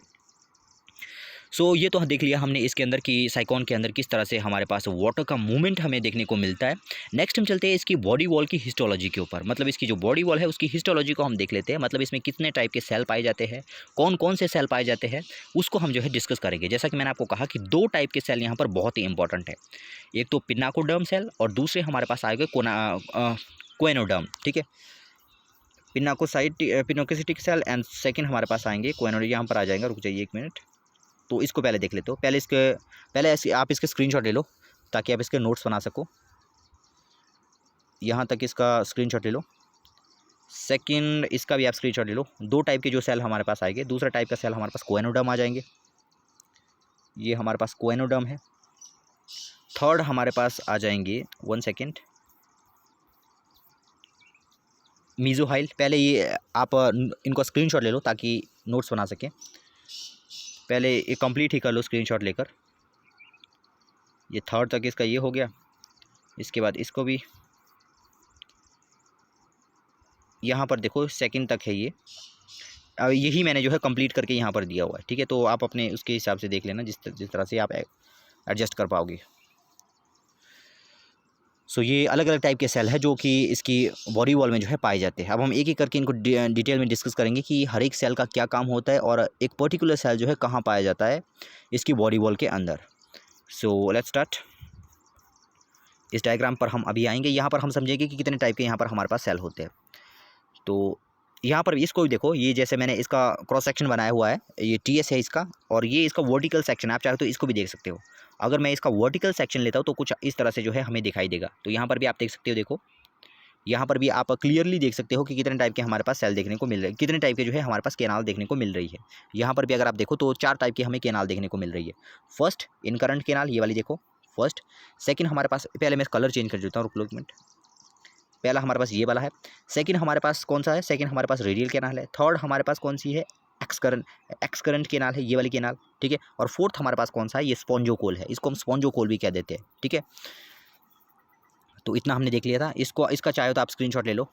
सो ये तो देख लिया हमने इसके अंदर कि साइकोन के अंदर किस तरह से हमारे पास वाटर का मूवमेंट हमें देखने को मिलता है। नेक्स्ट हम चलते हैं इसकी बॉडी वॉल की हिस्टोलॉजी के ऊपर, मतलब इसकी जो बॉडी वॉल है उसकी हिस्टोलॉजी को हम देख लेते हैं, मतलब इसमें कितने टाइप के सेल पाए जाते हैं, कौन कौन से सेल पाए जाते हैं, उसको हम जो है डिस्कस करेंगे। जैसा कि मैंने आपको कहा कि 2 टाइप के सेल यहाँ पर बहुत ही इंपॉर्टेंट है, एक तो पिनाकोडर्म सेल और दूसरे हमारे पास आएगा कोएनोडर्म, ठीक है, पिनोकोसिटिक सेल, एंड सेकंड हमारे पास आएंगे कोएनोडर्म। यहाँ पर आ जाएंगे, रुक जाइए 1 मिनट। तो इसको पहले देख लेते हो, पहले आप इसके स्क्रीनशॉट ले लो ताकि आप इसके नोट्स बना सको। यहाँ तक इसका स्क्रीनशॉट ले लो। सेकंड इसका भी आप स्क्रीनशॉट ले लो। 2 टाइप के जो सेल हमारे पास आएंगे, दूसरा टाइप का सेल हमारे पास कोएनोडर्म आ जाएंगे, ये हमारे पास कोएनोडर्म है। थर्ड हमारे पास आ जाएंगे, 1 सेकेंड, मीजोहाइल। पहले ये आप इनको स्क्रीनशॉट ले लो ताकि नोट्स बना सकें। पहले ये कंप्लीट ही कर लो स्क्रीनशॉट लेकर। ये थर्ड तक इसका ये हो गया, इसके बाद इसको भी यहाँ पर देखो सेकंड तक है ये। अब यही मैंने जो है कंप्लीट करके यहाँ पर दिया हुआ है, ठीक है। तो आप अपने उसके हिसाब से देख लेना जिस तरह से आप एडजस्ट कर पाओगे। सो ये अलग अलग टाइप के सेल है जो कि इसकी बॉडी वॉल में जो है पाए जाते हैं। अब हम एक एक करके इनको डिटेल में डिस्कस करेंगे कि हर एक सेल का क्या काम होता है और एक पर्टिकुलर सेल जो है कहाँ पाया जाता है इसकी बॉडी वॉल के अंदर। So let's start. इस डायग्राम पर हम अभी आएंगे। यहाँ पर हम समझेंगे कि कितने टाइप के यहाँ पर हमारे पास सेल होते हैं। तो यहाँ पर इसको भी देखो, ये जैसे मैंने इसका क्रॉस सेक्शन बनाया हुआ है, ये टीएस है इसका, और ये इसका वर्टिकल सेक्शन है। आप चाहे तो इसको भी देख सकते हो। अगर मैं इसका वर्टिकल सेक्शन लेता हूँ तो कुछ इस तरह से जो है हमें दिखाई देगा। तो यहाँ पर भी आप देख सकते हो, देखो यहाँ पर भी आप क्लियरली देख सकते हो कि कितने टाइप के हमारे पास सेल देखने को मिल रहे हैं, कितने टाइप के जो है हमारे पास कैनाल देखने को मिल रही है। यहाँ पर भी अगर आप देखो तो 4 टाइप की हमें कैनाल देखने को मिल रही है। फर्स्ट इनकरंट कैनाल, ये वाली देखो फर्स्ट। सेकंड हमारे पास, पहले मैं कलर चेंज कर देता हूँ, रुक लो एक मिनट। पहला हमारे पास ये वाला है। सेकंड हमारे पास कौन सा है, सेकंड हमारे पास रेडियल कैनाल है। थर्ड हमारे पास कौन सी है, एक्सकरंट कैनाल है, ये वाली कैनाल, ठीक है। और फोर्थ हमारे पास कौन सा है, ये स्पॉन्जोकोल है, इसको हम स्पॉन्जोकोल भी कह देते हैं, ठीक है। तो इतना हमने देख लिया था। इसका चाहे तो आप स्क्रीनशॉट ले लो,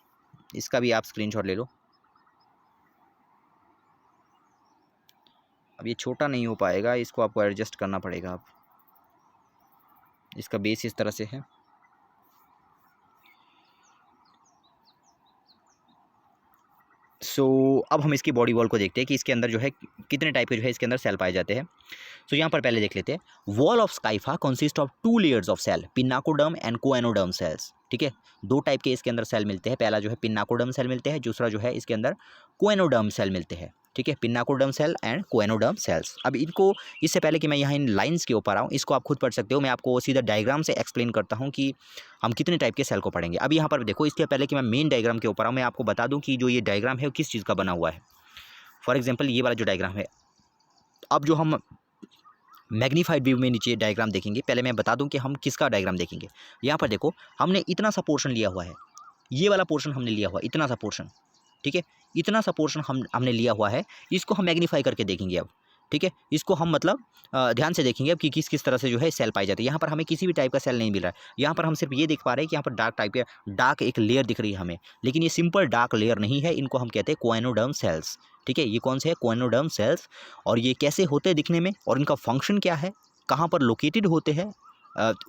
इसका भी आप स्क्रीनशॉट ले लो। अब ये छोटा नहीं हो पाएगा, इसको आपको एडजस्ट करना पड़ेगा। अब इसका बेस इस तरह से है। अब हम इसकी बॉडी वॉल को देखते हैं कि इसके अंदर जो है कितने टाइप के जो है इसके अंदर सेल पाए जाते हैं। यहाँ पर पहले देख लेते हैं। Wall of Scypha consist of 2 layers of cell, pinacoderm and choanoderm cells, ठीक है। 2 टाइप के इसके अंदर सेल मिलते हैं। पहला जो है पिनाकोडर्म सेल मिलते हैं, दूसरा जो है इसके अंदर कोएनोडर्म सेल मिलते हैं, ठीक है। Pinacoderm cell and choanoderm cells. अब इनको, इससे पहले कि मैं यहाँ इन लाइन्स के ऊपर आऊँ, इसको आप खुद पढ़ सकते हो। मैं आपको सीधा डायग्राम से एक्सप्लेन करता हूँ कि हम कितने टाइप के सेल को पढ़ेंगे। अब यहाँ पर देखो, इसके पहले कि मैं मेन डायग्राम के ऊपर आऊँ, मैं आपको बता दूँ कि जो ये डायग्राम है वो किस चीज़ का बना हुआ है। फॉर एग्जाम्पल ये वाला जो डायग्राम है, अब जो हम मैग्नीफाइड व्यू में नीचे डायग्राम देखेंगे, पहले मैं बता दूं कि हम किसका डायग्राम देखेंगे। यहाँ पर देखो, हमने इतना सा पोर्शन लिया हुआ है, ये वाला पोर्शन हमने लिया हुआ है, इतना सा पोर्शन, ठीक है। इतना सा पोर्शन हमने लिया हुआ है, इसको हम मैग्नीफाई करके देखेंगे अब, ठीक है। इसको हम मतलब ध्यान से देखेंगे अब कि किस किस तरह से जो है सेल पाई जाती है। यहाँ पर हमें किसी भी टाइप का सेल नहीं मिल रहा है। यहाँ पर हम सिर्फ ये देख पा रहे हैं कि यहाँ पर डार्क टाइप के, डार्क एक लेयर दिख रही है हमें, लेकिन ये सिंपल डार्क लेयर नहीं है। इनको हम कहते हैं कोएनोडर्म सेल्स, ठीक है। ये कौन से है, कोएनोडर्म सेल्स। और ये कैसे होते हैं दिखने में, और इनका फंक्शन क्या है, कहाँ पर लोकेटेड होते हैं,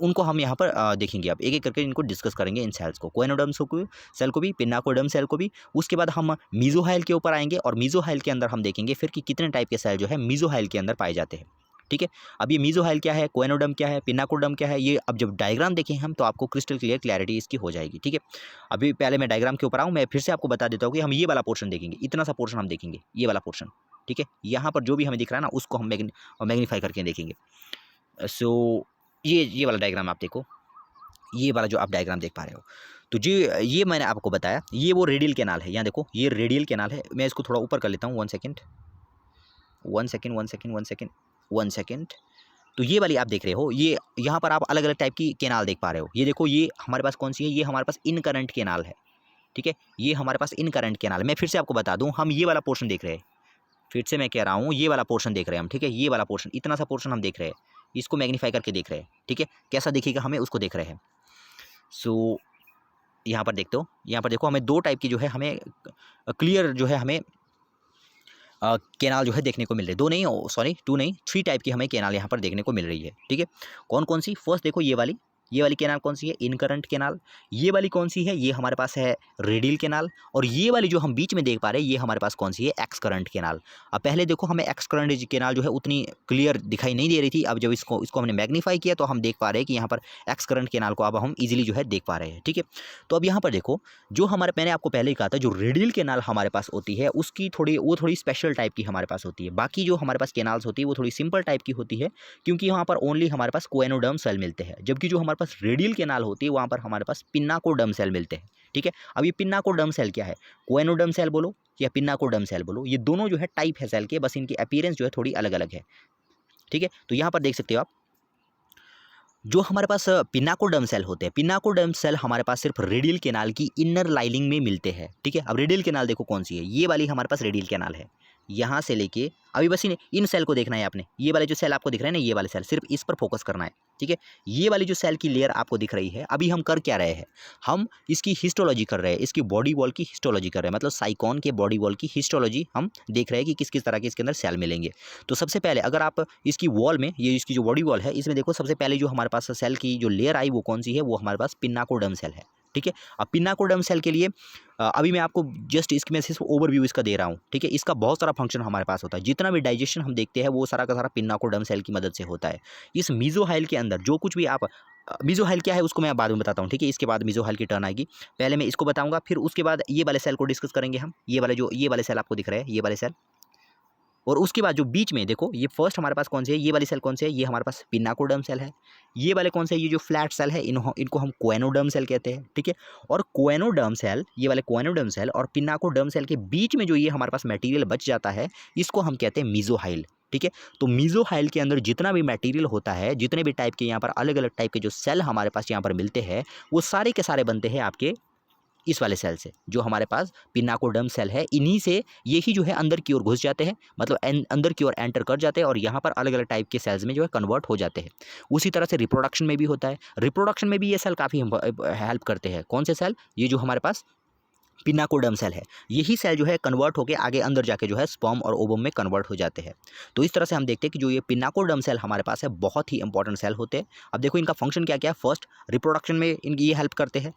उनको हम यहाँ पर देखेंगे। अब एक एक करके इनको डिस्कस करेंगे, इन सेल्स को, कोएनोडर्म सेल को भी, पिनाकोडर्म सेल को भी। उसके बाद हम मीजोहाइल के ऊपर आएंगे, और मीजोहाइल के अंदर हम देखेंगे फिर कि कितने टाइप के सेल जो है मीजोहाइल के अंदर पाए जाते हैं, ठीक है। अब ये मीजोहाइल क्या है, कोएनोडर्म क्या है, पिनाकोडर्म क्या है, ये अब जब डायग्राम देखें हम तो आपको क्रिस्टल क्लैरिटी इसकी हो जाएगी, ठीक है। अभी पहले मैं डायग्राम के ऊपर आऊँ, मैं फिर से आपको बता देता हूँ कि हम ये वाला पोर्शन देखेंगे, इतना सा पोर्शन हम देखेंगे, ये वाला पोर्शन, ठीक है। यहाँ पर जो भी हमें दिख रहा है ना, उसको हम मैग्नीफाई करके देखेंगे। ये वाला डायग्राम आप देखो, ये वाला जो आप डायग्राम देख पा रहे हो, तो जी ये मैंने आपको बताया, ये वो रेडियल कैनाल है। यहाँ देखो, ये रेडियल कैनाल है। मैं इसको थोड़ा ऊपर कर लेता हूँ, वन सेकेंड। तो ये वाली आप देख रहे हो, ये यहाँ पर आप अलग अलग टाइप की कैनाल देख पा रहे हो। ये देखो, ये हमारे पास कौन सी है, ये हमारे पास इनकरंट कैनाल है, ठीक है। ये हमारे पास इनकरंट कैनाल है। मैं फिर से आपको बता दूँ, हम ये वाला पोर्शन देख रहे हैं, फिर से मैं कह रहा हूँ, ये वाला पोर्शन देख रहे हैं हम, ठीक है। ये वाला पोर्शन, इतना सा पोर्शन हम देख रहे हैं, इसको मैग्नीफाई करके देख रहे हैं, ठीक है। कैसा दिखेगा हमें, उसको देख रहे हैं। यहाँ पर देखते हो, यहाँ पर देखो, हमें 2 टाइप की जो है हमें क्लियर जो है हमें कैनाल जो है देखने को मिल रही है। 2 नहीं, सॉरी 2 नहीं, 3 टाइप की हमें कैनाल यहाँ पर देखने को मिल रही है, ठीक है। कौन कौन सी, फर्स्ट देखो, ये वाली कैनाल कौन सी है, इनकरंट कैनाल। ये वाली कौन सी है, ये हमारे पास है रेडियल कैनाल। और ये वाली जो हम बीच में देख पा रहे हैं, ये हमारे पास कौन सी है, एक्स करंट कैनाल। अब पहले देखो, हमें एक्स करंट कैनाल जो है उतनी क्लियर दिखाई नहीं दे रही थी। अब जब इसको हमने मैग्नीफाई किया तो हम देख पा रहे हैं कि यहाँ पर एक्स करंट कैनाल को अब हम ईजिली जो है देख पा रहे हैं, ठीक है। तो अब यहाँ पर देखो, जो हमारे, मैंने आपको पहले ही कहा था, जो रेडियल कैनाल हमारे पास होती है उसकी थोड़ी स्पेशल टाइप की हमारे पास होती है। बाकी जो हमारे पास कैनाल्स होती है वो थोड़ी सिंपल टाइप की होती है, क्योंकि यहाँ पर ओनली हमारे पास कोएनोडर्म सेल मिलते हैं। जबकि जो हमारे पास रेडियल कैनाल होती है वहाँ पर हमारे पास पिनाकोडर्म सेल मिलते हैं, ठीक है। अब ये पिनाकोडर्म सेल क्या है, कोएनोडर्म सेल बोलो या पिनाकोडर्म सेल बोलो, ये दोनों जो है टाइप है सेल के, बस इनकी अपीयरेंस जो है थोड़ी अलग अलग है, ठीक है। तो यहाँ पर देख सकते हो आप, जो हमारे पास पिनाकोडर्म सेल होते हैं, पिनाकोडर्म सेल हमारे पास सिर्फ रेडियल कैनाल की इनर लाइनिंग में मिलते हैं, ठीक है। अब रेडियल कैनाल देखो कौन सी है, ये वाली हमारे पास रेडियल कैनाल है। यहाँ से लेके अभी बस इन सेल को देखना है आपने, ये वाले जो सेल आपको दिख रहे हैं ना, ये वाले सेल, सिर्फ इस पर फोकस करना है, ठीक है। ये वाली जो सेल की लेयर आपको दिख रही है, अभी हम कर क्या रहे हैं, हम इसकी हिस्टोलॉजी कर रहे हैं, इसकी बॉडी वॉल की हिस्टोलॉजी कर रहे हैं, मतलब साइकोन के बॉडी वॉल की हिस्टोलॉजी हम देख रहे हैं कि किस किस तरह के इसके अंदर सेल मिलेंगे। तो सबसे पहले अगर आप इसकी वॉल में, ये इसकी जो बॉडी वॉल है, इसमें देखो, सबसे पहले जो हमारे पास सेल की जो लेयर आई वो कौन सी है, वो हमारे पास पिनाकोडर्म सेल है, ठीक है। अब पिनाकोडर्म सेल के लिए अभी मैं आपको जस्ट इसकी मैं सिर्फ ओवरव्यू इसका दे रहा हूँ, ठीक है। इसका बहुत सारा फंक्शन हमारे पास होता है, जितना भी डाइजेशन हम देखते हैं वो सारा का सारा पिनाकोडर्म सेल की मदद से होता है। इस मीजोहाइल के अंदर जो कुछ भी आप मीज़ोहाइल क्या है उसको मैं बाद में बताता हूँ, ठीक है। इसके बाद मीज़ोहाइल की टर्न आएगी, पहले मैं इसको बताऊँगा, फिर उसके बाद ये वाले सेल को डिस्कस करेंगे हम। ये वाले सेल आपको दिख रहे हैं, ये वाले सेल। और उसके बाद जो बीच में देखो, ये फर्स्ट हमारे पास कौन से है, ये वाली सेल कौन से है, ये हमारे पास पिनाकोडर्म सेल है। ये वाले कौन से है, ये जो फ्लैट सेल है, इनको हम कोएनोडर्म सेल कहते हैं, ठीक है। और कोएनोडर्म सेल, ये वाले कोएनोडर्म सेल और पिनाकोडर्म सेल के बीच में जो ये हमारे पास मटेरियल बच जाता है, इसको हम कहते हैं मीज़ोहाइल, ठीक है। तो मीज़ोहाइल के अंदर जितना भी मटेरियल होता है, जितने भी टाइप के यहाँ पर अलग अलग टाइप के जो सेल हमारे पास यहाँ पर मिलते हैं, वो सारे के सारे बनते हैं आपके इस वाले सेल से, जो हमारे पास पिनाकोडर्म सेल है। इन्हीं से यही जो है अंदर की ओर घुस जाते हैं, मतलब अंदर की ओर एंटर कर जाते हैं और यहाँ पर अलग अलग टाइप के सेल्स में जो है कन्वर्ट हो जाते हैं। उसी तरह से रिप्रोडक्शन में भी होता है, रिप्रोडक्शन में भी ये सेल काफ़ी हेल्प करते हैं। कौन से सेल, ये जो हमारे पास पिनाकोडर्म सेल है, यही सेल जो है कन्वर्ट होकर आगे अंदर जाके जो है स्पर्म और ओवम में कन्वर्ट हो जाते हैं। तो इस तरह से हम देखते हैं कि जो ये पिनाकोडर्म सेल हमारे पास है, बहुत ही इंपॉर्टेंट सेल होते हैं। अब देखो इनका फंक्शन क्या क्या है। फर्स्ट, रिप्रोडक्शन में इनकी ये हेल्प करते हैं,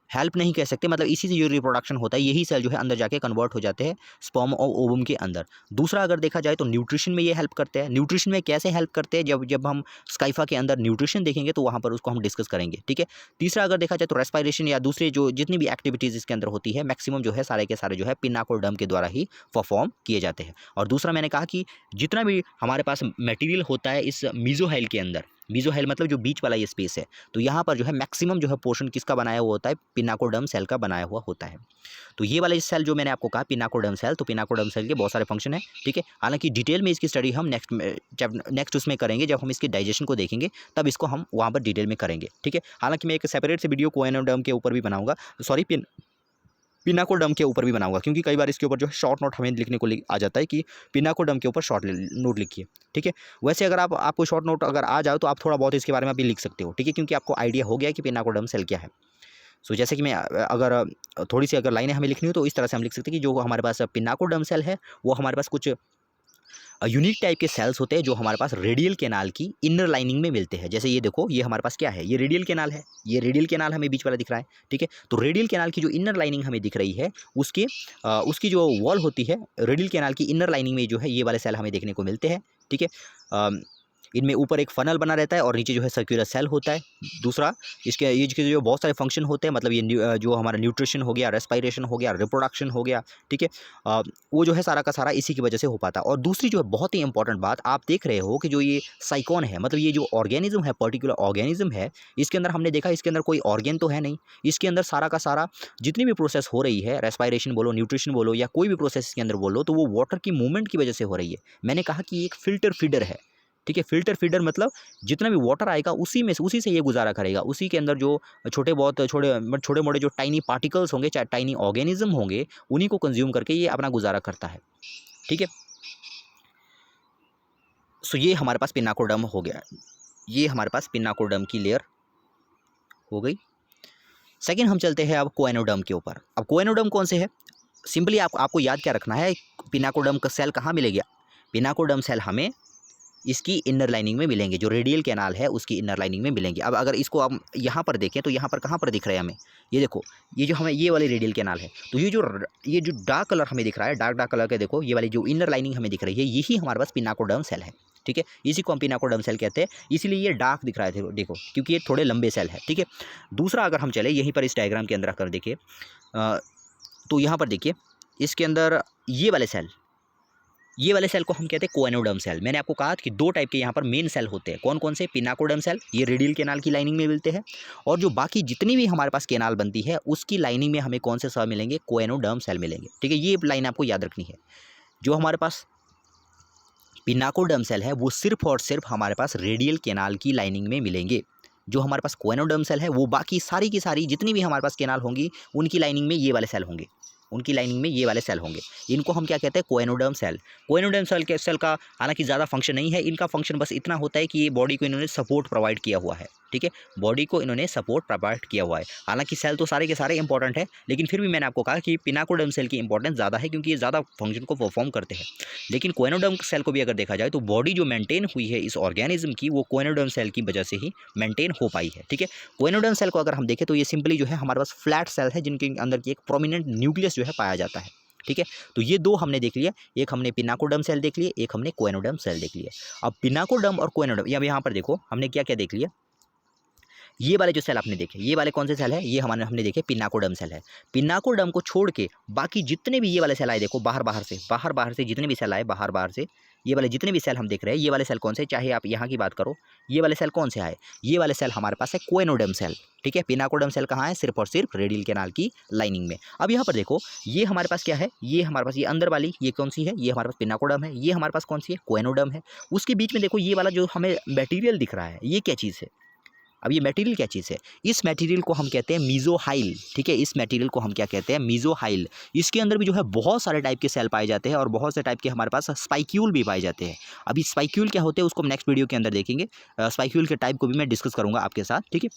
हेल्प नहीं कह सकते, मतलब इसी से जो रिप्रोडक्शन होता है, यही सेल जो है अंदर जाके कन्वर्ट हो जाते हैं स्पर्म और ओवम के अंदर। दूसरा अगर देखा जाए तो न्यूट्रिशन में ये हेल्प करते हैं। न्यूट्रिशन में कैसे हेल्प करते हैं, जब हम स्काइफा के अंदर न्यूट्रिशन देखेंगे तो वहाँ पर उसको हम डिस्कस करेंगे, ठीक है। तीसरा अगर देखा जाए तो रेस्पिरेशन या दूसरे जो जितनी भी एक्टिविटीज़ इसके अंदर होती है, मैक्सिमम जो है सारे के सारे जो है पिनाकोडर्म के द्वारा ही परफॉर्म किए जाते हैं। और दूसरा मैंने कहा कि जितना भी हमारे पास मटेरियल होता है इस मीज़ोहाइल के अंदर, मीज़ोहाइल मतलब जो बीच वाला ये स्पेस है, तो यहाँ पर जो है मैक्सिमम जो है पोर्शन किसका बनाया हुआ होता है, पिनाकोडर्म सेल का बनाया हुआ होता है। तो ये वाला सेल जो मैंने आपको कहा पिनाकोडर्म सेल, तो पिनाकोडर्म सेल के बहुत सारे फंक्शन है, ठीक है। हालांकि डिटेल में इसकी स्टडी हम नेक्स्ट उसमें करेंगे, जब हम इसके डाइजेशन को देखेंगे तब इसको हम वहाँ पर डिटेल में करेंगे, ठीक है। हालांकि मैं एक सेपरेट से वीडियो कोएनोडर्म के ऊपर भी बनाऊंगा, सॉरी पिनाकोडर्म के ऊपर भी बनाऊंगा, क्योंकि कई बार इसके ऊपर जो है शॉर्ट नोट हमें लिखने को आ जाता है कि पिनाकोडर्म के ऊपर शॉर्ट नोट लिखिए, ठीक है। वैसे अगर आपको शॉर्ट नोट अगर आ जाओ तो आप थोड़ा बहुत इसके बारे में भी लिख सकते हो, ठीक है, क्योंकि आपको आइडिया हो गया कि पिनाकोडर्म सेल क्या है। सो जैसे कि मैं अगर थोड़ी सी अगर लाइनें हमें लिखनी हो तो इस तरह से हम लिख सकते हैं कि जो हमारे पास पिनाकोडर्म सेल है, वो हमारे पास कुछ यूनिक टाइप के सेल्स होते हैं जो हमारे पास रेडियल कैनाल की इनर लाइनिंग में मिलते हैं। जैसे ये देखो, ये हमारे पास क्या है, ये रेडियल कैनाल है, ये रेडियल कैनाल हमें बीच वाला दिख रहा है, ठीक है। तो रेडियल कैनाल की जो इनर लाइनिंग हमें दिख रही है, उसकी जो वॉल होती है, रेडियल कैनाल की इनर लाइनिंग में जो है ये वाले सेल हमें देखने को मिलते हैं, ठीक है। इनमें ऊपर एक फनल बना रहता है और नीचे जो है सर्कुलर सेल होता है। दूसरा, इसके जो बहुत सारे फंक्शन होते हैं, मतलब ये जो हमारा न्यूट्रिशन हो गया, रेस्पिरेशन हो गया, रिप्रोडक्शन हो गया, ठीक है। वो जो है सारा का सारा इसी की वजह से हो पाता है। और दूसरी जो है बहुत ही इंपॉर्टेंट बात, आप देख रहे हो कि जो ये साइकोन है, मतलब ये जो ऑर्गेनिज्म है, पर्टिकुलर ऑर्गेनिज्म है, इसके अंदर हमने देखा इसके अंदर कोई ऑर्गेन तो है नहीं। इसके अंदर सारा का सारा जितनी भी प्रोसेस हो रही है, रेस्पिरेशन बोलो, न्यूट्रिशन बोलो, या कोई भी प्रोसेस इसके अंदर बोलो, तो वो वाटर की मूवमेंट की वजह से हो रही है। मैंने कहा कि एक फिल्टर फीडर है, ठीक है। फिल्टर फीडर मतलब जितना भी वाटर आएगा उसी से ये गुजारा करेगा। उसी के अंदर जो छोटे मोटे जो टाइनी पार्टिकल्स होंगे, चाहे टाइनी ऑर्गेनिज्म होंगे, उन्हीं को कंज्यूम करके ये अपना गुजारा करता है, ठीक है। सो ये हमारे पास पिनाकोडर्म हो गया, ये हमारे पास पिनाकोडर्म की लेयर हो गई। सेकेंड हम चलते हैं अब कोएनोडर्म के ऊपर। अब कोएनोडर्म कौन से है, सिंपली आपको याद क्या रखना है, पिनाकोडर्म का सेल कहाँ मिलेगा, पिनाकोडर्म सेल हमें इसकी इनर लाइनिंग में मिलेंगे, जो रेडियल कैनाल है उसकी इनर लाइनिंग में मिलेंगे। अब अगर इसको हम यहाँ पर देखें तो यहाँ पर कहाँ पर दिख रहा है हमें, ये देखो, ये जो हमें ये वाली रेडियल कैनाल है, तो ये जो डार्क कलर हमें दिख रहा है, डार्क कलर के देखो, ये वाली जो इनर लाइनिंग हमें दिख रही है, यही हमारे पास पिनाकोडर्म सेल है, ठीक है। इसी को हम पिनाकोडर्म सेल कहते हैं, इसीलिए ये डार्क दिख रहा है, देखो, क्योंकि ये थोड़े लंबे सेल है, ठीक है। दूसरा अगर हम चले यहीं पर इस डायग्राम के अंदर आकर देखिए, तो यहाँ पर देखिए इसके अंदर ये वाले सेल को हम कहते हैं कोएनोडर्म सेल। मैंने आपको कहा कि दो टाइप के यहाँ पर मेन सेल होते हैं, कौन कौन से, पिनाकोडर्म सेल, ये रेडियल कैनाल की लाइनिंग में मिलते हैं, और जो बाकी जितनी भी हमारे पास कैनाल बनती है उसकी लाइनिंग में हमें कौन से सेल मिलेंगे, कोएनोडर्म सेल मिलेंगे, ठीक है। ये लाइन आपको याद रखनी है। जो हमारे पास पिनाकोडर्म सेल है वो सिर्फ और सिर्फ हमारे पास रेडियल कैनाल की लाइनिंग में मिलेंगे। जो हमारे पास कोएनोडर्म सेल है वो बाकी सारी की सारी जितनी भी हमारे पास कैनाल होंगी उनकी लाइनिंग में ये वाले सेल होंगे, उनकी लाइनिंग में ये वाले सेल होंगे। इनको हम क्या कहते हैं, कोएनोडर्म सेल। कोएनोडर्म सेल का हालांकि ज़्यादा फंक्शन नहीं है, इनका फंक्शन बस इतना होता है कि ये बॉडी को इन्होंने सपोर्ट प्रोवाइड किया हुआ है, ठीक है, बॉडी को इन्होंने सपोर्ट प्रोवाइड किया हुआ है। हालांकि सेल तो सारे के सारे इंपॉर्टेंट है, लेकिन फिर भी मैंने आपको कहा कि पिनाकोडर्म सेल की इंपॉर्टेंस ज़्यादा है, क्योंकि ये ज़्यादा फंक्शन को परफॉर्म करते हैं। लेकिन कोएनोडर्म सेल को भी अगर देखा जाए तो बॉडी जो मेंटेन हुई है इस ऑर्गेनिज्म की, वो कोएनोडर्म सेल की वजह से ही मेंटेन हो पाई है, ठीक है। कोएनोडर्म सेल को अगर हम देखें तो ये सिंपली जो है हमारे पास फ्लैट सेल है, जिनके अंदर की एक प्रोमिनेंट न्यूक्लियस जो है पाया जाता है, ठीक है। तो ये दो हमने देख लिया, एक हमने पिनाकोडर्म सेल देख लिया, एक हमने कोएनोडर्म सेल देख लिया। अब पिनाकोडर्म और कोएनोडर्म, अब यहाँ पर देखो हमने क्या क्या देख लिया, ये वाले जो सेल आपने देखे, ये वाले कौन से सेल है, ये हमने देखे पिनाकोडर्म सेल है। पिनाकोडर्म को छोड़ के बाकी जितने भी ये वाले सेल आए, देखो बाहर से जितने भी सेल आए, बाहर से ये वाले जितने भी सेल हम देख रहे हैं, ये वाले सेल कौन से, चाहे आप यहाँ की बात करो, ये वाले सेल कौन से आए, ये वाले सेल हमारे पास है कोएनोडर्म सेल। ठीक है, पिनाकोडर्म सेल कहाँ है, सिर्फ और सिर्फ रेडियल कैनाल की लाइनिंग में। अब यहाँ पर देखो, ये हमारे पास क्या है, ये हमारे पास ये अंदर वाली ये कौन सी है, ये हमारे पास पिनाकोडर्म है, ये हमारे पास कौन सी है, कोएनोडर्म है। उसके बीच में देखो ये वाला जो हमें मटेरियल दिख रहा है, ये क्या चीज़ है, अब ये मटेरियल क्या चीज़ है, इस मटेरियल को हम कहते हैं मीज़ोहाइल। ठीक है, इस मटेरियल को हम क्या कहते हैं, मीज़ोहाइल। इसके अंदर भी जो है बहुत सारे टाइप के सेल पाए जाते हैं और बहुत से टाइप के हमारे पास स्पाइक्यूल भी पाए जाते हैं। अभी स्पाइक्यूल क्या होते हैं उसको हम नेक्स्ट वीडियो के अंदर देखेंगे, स्पाइक्यूल के टाइप को भी मैं डिस्कस करूंगा आपके साथ। ठीक है,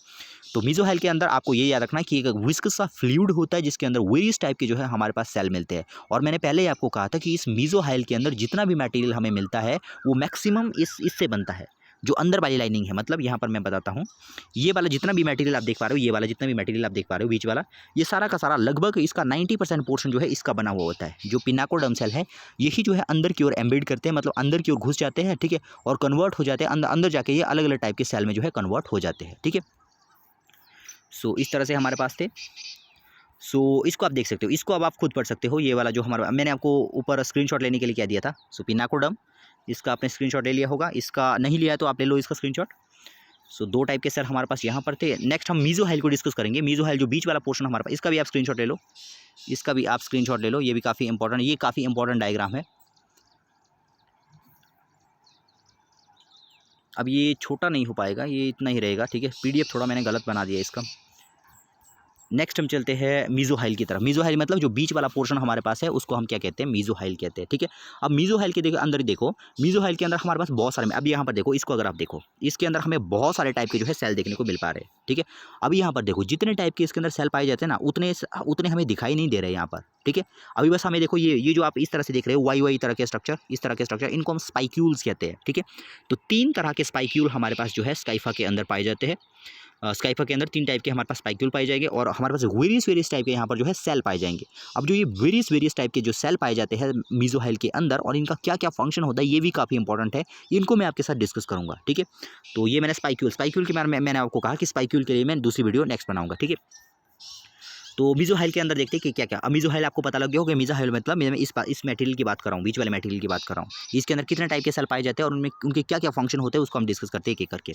तो मीज़ोहाइल के अंदर आपको ये याद रखना है कि एक विस्कस सा फ्लूइड होता है जिसके अंदर वेरियस टाइप के जो है हमारे पास सेल मिलते हैं। और मैंने पहले ही आपको कहा था कि इस मीज़ोहाइल के अंदर जितना भी मटेरियल हमें मिलता है वो मैक्सिमम इससे बनता है, जो अंदर वाली लाइनिंग है। मतलब यहाँ पर मैं बताता हूँ, ये वाला जितना भी मटेरियल आप देख पा रहे हो, ये वाला जितना भी मटेरियल आप देख पा रहे हो बीच वाला, ये सारा का सारा लगभग इसका 90% पोर्शन जो है इसका बना हुआ होता है। जो पिनाकोडर्म सेल है यही जो है अंदर की ओर एम्बेड करते हैं, मतलब अंदर की ओर घुस जाते हैं। ठीक है, और कन्वर्ट हो जाते हैं अंदर जाके, ये अलग अलग टाइप के सेल में जो है कन्वर्ट हो जाते हैं। ठीक है, सो इस तरह से हमारे पास थे। सो इसको आप देख सकते हो, इसको अब आप खुद पढ़ सकते हो। ये वाला जो हमारा मैंने आपको ऊपर स्क्रीनशॉट लेने के लिए क्या दिया था, सो पिनाकोडर्म, इसका आपने स्क्रीनशॉट ले लिया होगा, इसका नहीं लिया है तो आप ले लो इसका स्क्रीनशॉट। सो दो टाइप के सेल हमारे पास यहाँ पर थे। नेक्स्ट हम मीज़ोहाइल को डिस्कस करेंगे। मीज़ोहाइल जो बीच वाला पोर्शन हमारे पास, इसका भी आप स्क्रीनशॉट ले लो, इसका भी आप स्क्रीनशॉट ले लो, ये भी काफ़ी इंपॉर्टेंट, ये काफ़ी इंपॉर्टेंट डायग्राम है। अब ये छोटा नहीं हो पाएगा, ये इतना ही रहेगा। ठीक है, पीडीएफ थोड़ा मैंने गलत बना दिया इसका। नेक्स्ट हम चलते हैं मीज़ोहाइल की तरफ। मीज़ोहाइल मतलब जो बीच वाला पोर्शन हमारे पास है उसको हम क्या कहते हैं, मीज़ोहाइल कहते हैं। ठीक है, अब मीज़ोहाइल के अंदर देखो, मीज़ोहाइल के अंदर हमारे पास बहुत सारे, अब यहाँ पर देखो, इसको अगर आप देखो, इसके अंदर हमें बहुत सारे टाइप के जो है सेल देखने को मिल पा रहे हैं। ठीक है, अब यहाँ पर देखो जितने टाइप के इसके अंदर सेल पाए जाते हैं ना, उतने हमें दिखाई नहीं दे रहे यहाँ पर। ठीक है, अभी बस हमें देखो ये जो आप इस तरह से देख रहे हो, वाई तरह के स्ट्रक्चर, इस तरह के स्ट्रक्चर, इनको हम स्पाइक्यूल्स कहते हैं। ठीक है, तो 3 तरह के स्पाइक्यूल हमारे पास जो है स्काइफा के अंदर पाए जाते हैं। स्काइफा के अंदर 3 टाइप के हमारे पास स्पाइक्यूल पाए जाएंगे और हमारे पास वेरियस टाइप के यहाँ पर जो है सेल पाए जाएंगे। अब जो ये वेरियस टाइप के जो सेल पाए जाते हैं मीज़ोहाइल के अंदर और इनका क्या क्या फंक्शन होता है ये भी काफ़ी इंपॉर्टेंट है, इनको मैं आपके साथ डिस्कस करूँगा। ठीक है, तो ये मैंने स्पाइक्यूल के बारे में मैंने आपको कहा कि स्पाइक्यूल के लिए मैं दूसरी वीडियो नेक्स्ट बनाऊँगा। ठीक है, तो मीज़ोहाइल के अंदर देखते हैं कि क्या क्या। अब मीज़ोहाइल आपको पता लग गया होगा, मीज़ोहाइल मतलब मैं इस मटेरियल की बात कर रहा हूँ, बीच वाले मटेरियल की बात कर रहा हूँ। इसके अंदर कितने टाइप के सेल पाए जाते हैं और उनमें उनके क्या क्या फंक्शन होते हैं उसको हम डिस्कस करते हैं एक एक करके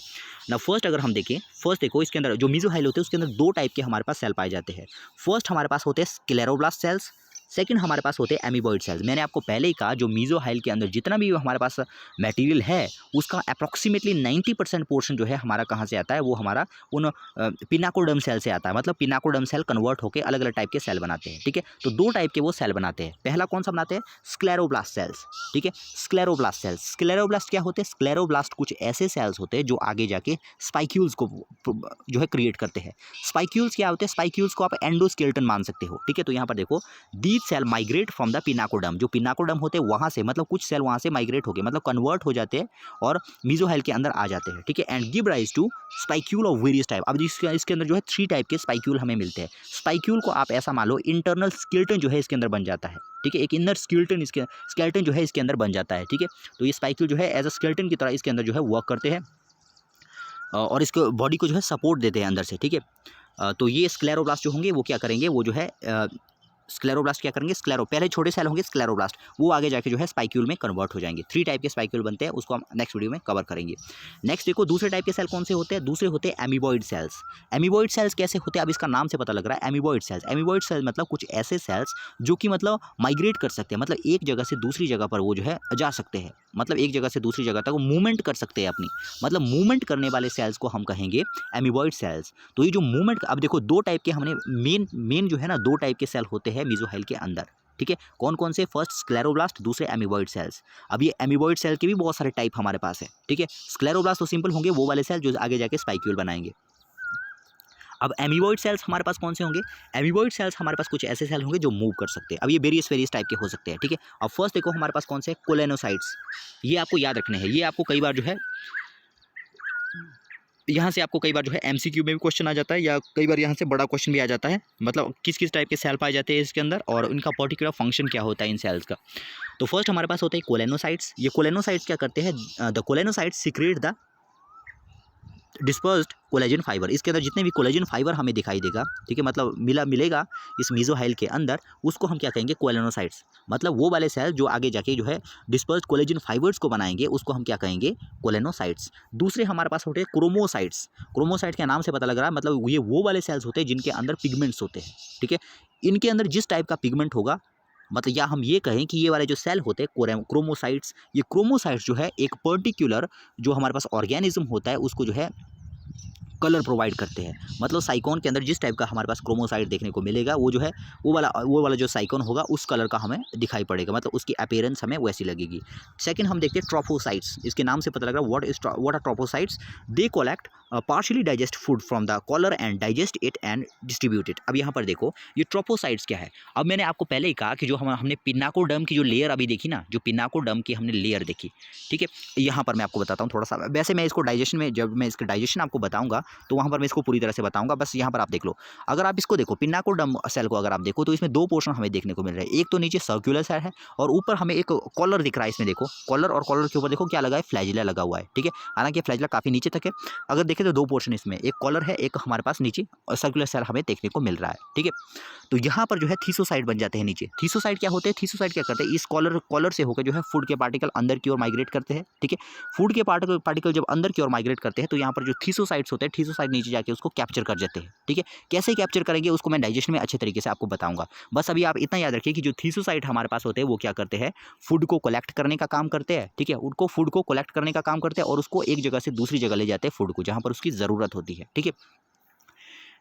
ना। फर्स्ट अगर हम देखें, फर्स्ट देखो इसके अंदर जो मीज़ोहाइल होते हैं उसके अंदर 2 टाइप के हमारे पास सेल पाए जाते हैं। फर्स्ट हमारे पास होते हैं स्क्लेरोब्लास्ट सेल्स, सेकंड हमारे पास होते हैं एमीबॉइड सेल्स। मैंने आपको पहले ही कहा जो मीज़ोहाइल के अंदर जितना भी हमारे पास मटेरियल है उसका अप्रॉक्सीमेटली 90% पोर्शन जो है हमारा कहाँ से आता है, वो हमारा उन पिनाकोडर्म सेल से आता है। मतलब पिनाकोडर्म सेल कन्वर्ट होकर अलग अलग टाइप के सेल बनाते हैं। ठीक है, तो 2 टाइप के वो सेल बनाते हैं। पहला कौन सा बनाते हैं, स्क्लेरोब्लास्ट सेल्स। ठीक है, स्क्लेरोब्लास्ट सेल्स, स्क्लेरोब्लास्ट क्या होते हैं, स्क्लेरोब्लास्ट कुछ ऐसे सेल्स होते हैं जो आगे जाके स्पाइक्यूल्स को जो है क्रिएट करते हैं। स्पाइक्यूल्स क्या होते हैं, स्पाइक्यूल्स को आप एंडोस्केलेटन मान सकते हो। ठीक है, तो यहाँ पर देखो these cell migrate from the pinacoderm, जो पिनाकोडर्म होते हैं वहाँ से, मतलब कुछ सेल वहाँ से माइग्रेट हो गए, मतलब कन्वर्ट हो जाते हैं और मीज़ोहाइल के अंदर आ जाते हैं। ठीक है, and give rise to spicule of various type. अब इसके अंदर जो है 3 टाइप के स्पाइक्यूल हमें मिलते हैं। स्पाइक्यूल को आप ऐसा मान लो इंटरनल स्केलेटन जो है इसके अंदर बन जाता है। ठीक है, एक इनर स्केलेटन जो है इसके अंदर बन जाता है। ठीक है, तो ये स्पाइक्यूल जो है एज अ स्केलेटन की तरह इसके अंदर जो है वर्क करते हैं और इसको बॉडी को जो है सपोर्ट देते हैं अंदर से। ठीक है, तो ये स्क्लेरोब्लास्ट जो होंगे वो क्या करेंगे, वो जो है स्क्लेरोब्लास्ट क्या करेंगे, पहले छोटे सेल होंगे स्क्लेरोब्लास्ट, वो आगे जाके जो है स्पाइक्यूल में कन्वर्ट हो जाएंगे। 3 टाइप के स्पाइक्यूल बनते हैं, उसको हम नेक्स्ट वीडियो में कवर करेंगे। नेक्स्ट देखो दूसरे टाइप के सेल कौन से होते हैं, दूसरे होते हैं एमीबॉइड सेल्स। एमीबॉइड सेल्स कैसे होते हैं, अब इसका नाम से पता लग रहा है एमीबॉइड सेल्स। एमीबॉइड सेल्स मतलब कुछ ऐसे सेल्स जो कि मतलब माइग्रेट कर सकते हैं, मतलब एक जगह से दूसरी जगह पर वो जो है जा सकते हैं, मतलब एक जगह से दूसरी जगह तक वो मूवमेंट कर सकते हैं अपनी, मतलब मूवमेंट करने वाले सेल्स को हम कहेंगे एमीबॉइड सेल्स। तो ये जो मूवमेंट, अब देखो 2 टाइप के हमने मेन जो है ना 2 टाइप के सेल होते हैं मीज़ोहाइल के अंदर। ठीक है, कौन कौन से, फर्स्ट स्क्लेरोब्लास्ट, दूसरे एमीबॉइड सेल्स। अब ये एमीबॉइड सेल के भी बहुत सारे टाइप हमारे पास है। ठीक है, स्क्लेरोब्लास्ट तो सिंपल होंगे वो वाले सेल जो आगे जाके स्पाइक्यूल बनाएंगे। अब एमीबॉइड सेल्स हमारे पास कौन से होंगे, एमीबॉइड सेल्स हमारे पास कुछ ऐसे सेल होंगे जो मूव कर सकते हैं। अब ये वेरियस टाइप के हो सकते हैं। ठीक है, अब फर्स्ट देखो हमारे पास कौन से, कोलेनोसाइट्स। ये आपको याद रखने हैं, ये आपको कई बार जो है यहाँ से आपको कई बार जो है एमसीक्यू में भी क्वेश्चन आ जाता है या कई बार यहाँ से बड़ा क्वेश्चन भी आ जाता है, मतलब किस किस टाइप के सेल पाए जाते हैं इसके अंदर और उनका पर्टिकुलर फंक्शन क्या होता है इन सेल्स का। तो फर्स्ट हमारे पास होते हैं कोलेनोसाइट्स। ये कोलेनोसाइट्स क्या करते हैं, the collenocytes secrete the dispersed collagen fiber, इसके अंदर जितने भी कोलेजन फाइबर हमें दिखाई देगा, ठीक है, मतलब मिलेगा इस मेसोहाइल के अंदर, उसको हम क्या कहेंगे, कोलेनोसाइट्स। मतलब वो वाले सेल जो आगे जाके जो है डिस्पर्स्ड कोलेजन फाइबर्स को बनाएंगे, उसको हम क्या कहेंगे, कोलेनोसाइट्स। दूसरे हमारे पास होते हैं क्रोमोसाइट्स। क्रोमोसाइट के नाम से पता लग रहा है, मतलब ये वो वाले सेल्स होते हैं जिनके अंदर पिगमेंट्स होते हैं, ठीक है। इनके अंदर जिस टाइप का पिगमेंट होगा, मतलब या हम ये कहें कि ये वाले जो सेल होते हैं क्रोमोसाइट्स, ये क्रोमोसाइट्स जो है एक पर्टिकुलर जो हमारे पास ऑर्गेनिज्म होता है उसको जो है कलर प्रोवाइड करते हैं। मतलब साइकोन के अंदर जिस टाइप का हमारे पास क्रोमोसाइट देखने को मिलेगा, वो जो है वो वाला जो साइकोन होगा उस कलर का हमें दिखाई पड़ेगा, मतलब उसकी अपीयरेंस हमें वैसी लगेगी। सेकंड हम देखते हैं ट्रोफोसाइट्स। इसके नाम से पता लग रहा है what are trophocytes. They collect partially digest food from the collar and digest it and distribute it. अब यहाँ पर देखो ये ट्रोफोसाइट्स क्या है। अब मैंने आपको पहले ही कहा कि जो हमने पिनाकोडर्म की जो लेयर अभी देखी ना, जो पिनाकोडर्म की हमने लेयर देखी, ठीक है, यहाँ पर मैं आपको बताता हूँ थोड़ा सा। वैसे मैं इसको डाइजेशन में, जब मैं इसका डाइजेशन आपको बताऊँगा तो वहाँ पर मैं इसको पूरी तरह से बताऊँगा, बस यहाँ पर आप देख लो। अगर आप इसको देखो, पिनाकोडर्म सेल को अगर आप देखो तो इसमें दो पोर्शन हमें देखने को मिल रहे हैं। एक तो नीचे सर्कुलर सेल है और ऊपर हमें एक कॉलर दिख रहा है। इसमें देखो कॉलर, और कॉलर के ऊपर देखो क्या लगा है, फ्लैजिला लगा हुआ है, ठीक है। हालांकि फ्लैजिला काफ़ी नीचे तक है। अगर देखें तो दो पोर्शन इसमें, एक कॉलर है, एक हमारे पास नीचे सर्कुलर सेल हमें देखने को मिल रहा है, ठीक है। तो यहाँ पर जो है थीसोसाइट बन जाते हैं नीचे। थीसोसाइट क्या होते हैं, थीसोसाइट क्या करते हैं, इस कॉलर से होकर जो है फूड के पार्टिकल अंदर की ओर माइग्रेट करते हैं, ठीक है। फूड के पार्टिकल जब अंदर की ओर माइग्रेट करते हैं तो यहाँ पर जो थीसोसाइट्स होते हैं, थीसोसाइट नीचे जाके उसको कैप्चर कर जाते हैं, ठीक है। कैसे कैप्चर करेंगे उसको मैं डाइजेशन में अच्छे तरीके से आपको बताऊंगा। बस अभी आप इतना याद रखिए कि जो थीसोसाइट हमारे पास होते हैं वो क्या करते हैं, फूड को कलेक्ट करने का काम करते हैं, ठीक है। उनको फूड को कलेक्ट करने का काम करते हैं और उसको एक जगह से दूसरी जगह ले जाते हैं फूड को, जहाँ पर उसकी ज़रूरत होती है, ठीक है।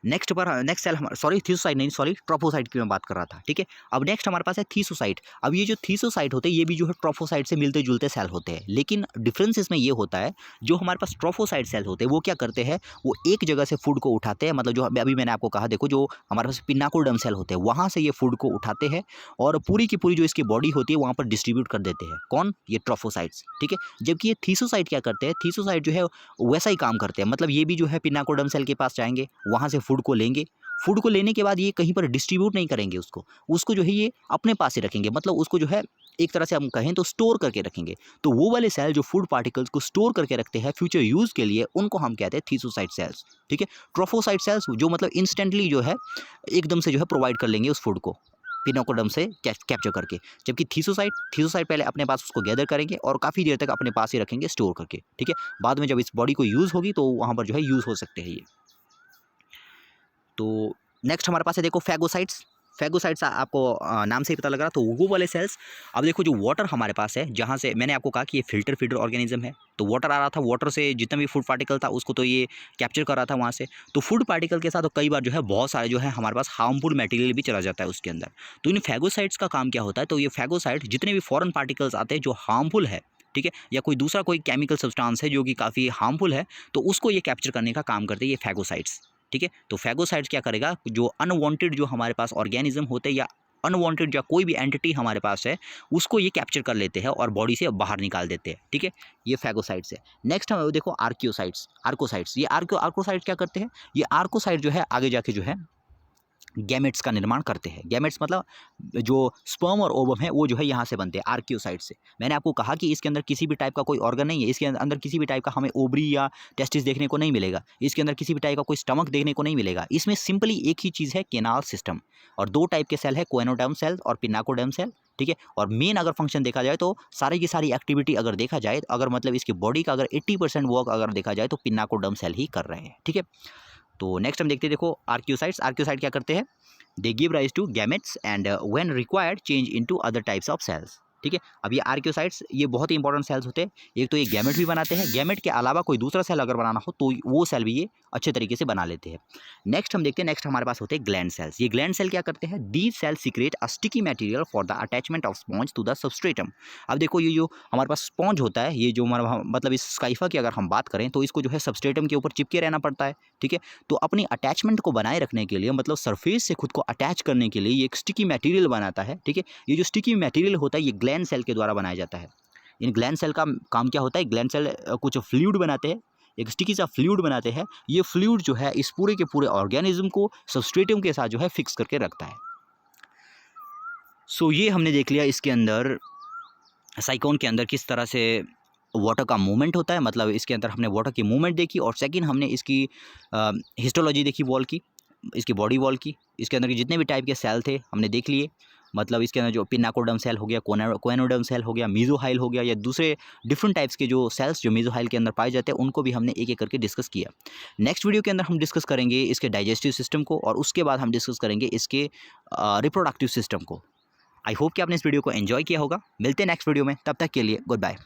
नेक्स्ट सेल हमारा, सॉरी थीसोसाइट नहीं, सॉरी ट्रोफोसाइट की मैं बात कर रहा था, ठीक है। अब नेक्स्ट हमारे पास है थीसोसाइट। अब ये जो थीसोसाइट होते हैं ये भी जो है ट्रोफोसाइट से मिलते जुलते सेल होते हैं, लेकिन डिफरेंस इसमें ये होता है, जो हमारे पास ट्रोफोसाइट सेल होते हैं वो क्या करते हैं, वो एक जगह से फूड को उठाते हैं। मतलब जो अभी मैंने आपको कहा, देखो जो हमारे पास पिनाकोडर्म सेल होते हैं वहाँ से ये फूड को उठाते हैं और पूरी की पूरी जो इसकी बॉडी होती है वहाँ पर डिस्ट्रीब्यूट कर देते हैं। कौन, ये ट्रोफोसाइट्स, ठीक है। जबकि ये थीसोसाइट क्या करते हैं, थीसोसाइट जो है वैसा ही काम करते हैं। मतलब ये भी जो है पिनाकोडर्म सेल के पास जाएंगे, वहाँ से फूड को लेंगे, फूड को लेने के बाद ये कहीं पर डिस्ट्रीब्यूट नहीं करेंगे उसको जो है ये अपने पास ही रखेंगे। मतलब उसको जो है एक तरह से हम कहें तो स्टोर करके रखेंगे। तो वो वाले सेल जो फूड पार्टिकल्स को स्टोर करके रखते हैं फ्यूचर यूज़ के लिए, उनको हम कहते हैं थीसोसाइट सेल्स, ठीक है। ट्रोफोसाइट सेल्स जो मतलब इंस्टेंटली जो है एकदम से जो है प्रोवाइड कर लेंगे उस फूड को पिनाकोडर्म से कैप्चर करके। जबकि थीसोसाइट पहले अपने पास उसको गैदर करेंगे और काफ़ी देर तक अपने पास ही रखेंगे स्टोर करके, ठीक है। बाद में जब इस बॉडी को यूज़ होगी तो वहाँ पर जो है यूज़ हो सकते हैं ये। तो नेक्स्ट हमारे पास है देखो फैगोसाइट्स। फैगोसाइट्स आपको नाम से ही पता लग रहा, तो वो वाले सेल्स। अब देखो जो वाटर हमारे पास है, जहाँ से मैंने आपको कहा कि ये फिल्टर फीडर ऑर्गेनिज्म है, तो वाटर आ रहा था, वाटर से जितना भी फूड पार्टिकल था उसको तो ये कैप्चर कर रहा था वहाँ से। तो फूड पार्टिकल के साथ तो कई बार जो है बहुत सारे जो है हमारे पास हार्मफुल मटेरियल भी चला जाता है उसके अंदर। तो इन फैगोसाइट्स का काम क्या होता है, तो ये फैगोसाइट जितने भी फॉरेन पार्टिकल्स आते हैं जो हार्मफुल है, ठीक है, या कोई केमिकल सब्सटेंस है जो कि काफ़ी हार्मफुल है, तो उसको ये कैप्चर करने का काम करते हैं ये फैगोसाइट्स, ठीक है। तो फैगोसाइट्स क्या करेगा, जो अनवांटेड जो हमारे पास ऑर्गेनिज्म होते हैं या अनवांटेड या कोई भी एंटिटी हमारे पास है उसको ये कैप्चर कर लेते हैं और बॉडी से बाहर निकाल देते हैं, ठीक है। ये फैगोसाइट्स है। नेक्स्ट हम देखो आर्कोसाइट्स। ये आर्कोसाइट्स क्या करते हैं, ये आर्कोसाइट जो है आगे जाके जो है गैमेट्स का निर्माण करते हैं। गैमेट्स मतलब जो स्पर्म और ओवम है वो जो है यहाँ से बनते हैं आर्कियोसाइट से। मैंने आपको कहा कि इसके अंदर किसी भी टाइप का कोई ऑर्गन नहीं है, इसके अंदर किसी भी टाइप का हमें ओवरी या टेस्टिस देखने को नहीं मिलेगा, इसके अंदर किसी भी टाइप का कोई स्टमक देखने को नहीं मिलेगा। इसमें सिंपली एक ही चीज़ है, केनाल सिस्टम, और दो टाइप के सेल है, कोएनोडर्म सेल और पिनाकोडर्म सेल, ठीक है। और मेन अगर फंक्शन देखा जाए तो सारी की सारी एक्टिविटी अगर देखा जाए, अगर मतलब इसकी बॉडी का अगर 80% वर्क अगर देखा जाए तो पिनाकोडर्म सेल ही कर रहे हैं, ठीक है। तो नेक्स्ट हम देखते हैं देखो आर्कियोसाइट क्या करते हैं, they give rise to gametes and when required change into other types of cells, ठीक है। अब ये आर्कियोसाइट्स ये बहुत ही इंपॉर्टेंट सेल्स होते हैं। एक तो ये गैमेट भी बनाते हैं, गैमेट के अलावा कोई दूसरा सेल अगर बनाना हो तो वो सेल भी ये अच्छे तरीके से बना लेते हैं। नेक्स्ट हम देखते हैं, नेक्स्ट हमारे पास होते हैं ग्लैंड सेल्स। ये ग्लैंड सेल क्या करते हैं, these cell secrete a sticky material for the attachment of sponge to the substratum. अब देखो ये जो हमारे पास स्पॉन्ज होता है, ये जो हमारा मतलब इस स्काइफा की अगर हम बात करें तो इसको जो है सबस्ट्रेटम के ऊपर चिपके रहना पड़ता है, ठीक है। तो अपनी अटैचमेंट को बनाए रखने के लिए, मतलब सरफेस से खुद को अटैच करने के लिए ये एक स्टिकी मटेरियल बनाता है, ठीक है। ये जो स्टिकी मटेरियल होता है ये ग्लैंड सेल के द्वारा बनाया जाता है। इन ग्लैंड सेल का काम क्या होता है, ग्लैंड सेल कुछ फ्लूइड बनाते हैं, एक स्टिकी सा फ्लूइड बनाते हैं। ये फ्लूइड जो है इस पूरे के पूरे ऑर्गेनिज्म को सबस्ट्रेटम के साथ जो है फिक्स करके रखता है। सो ये हमने देख लिया इसके अंदर साइकोन के अंदर किस तरह से वाटर का मूवमेंट होता है, मतलब इसके अंदर हमने वाटर की मूवमेंट देखी, और सेकंड हमने इसकी हिस्टोलॉजी देखी वॉल की, इसकी बॉडी वॉल की। इसके अंदर के जितने भी टाइप के सेल थे हमने देख लिए, मतलब इसके अंदर जो पिनाकोडर्म सेल हो गया, कोएनोडर्म सेल हो गया, मीजोहाइल हो गया, या दूसरे डिफरेंट टाइप्स के जो सेल्स जो मीजोहाइल के अंदर पाए जाते हैं उनको भी हमने एक एक करके डिस्कस किया। नेक्स्ट वीडियो के अंदर हम डिस्कस करेंगे इसके डाइजेस्टिव सिस्टम को, और उसके बाद हम डिस्कस करेंगे इसके रिप्रोडक्टिव सिस्टम को। आई होप कि आपने इस वीडियो को एंजॉय किया होगा। मिलते हैं नेक्स्ट वीडियो में, तब तक के लिए गुड बाय।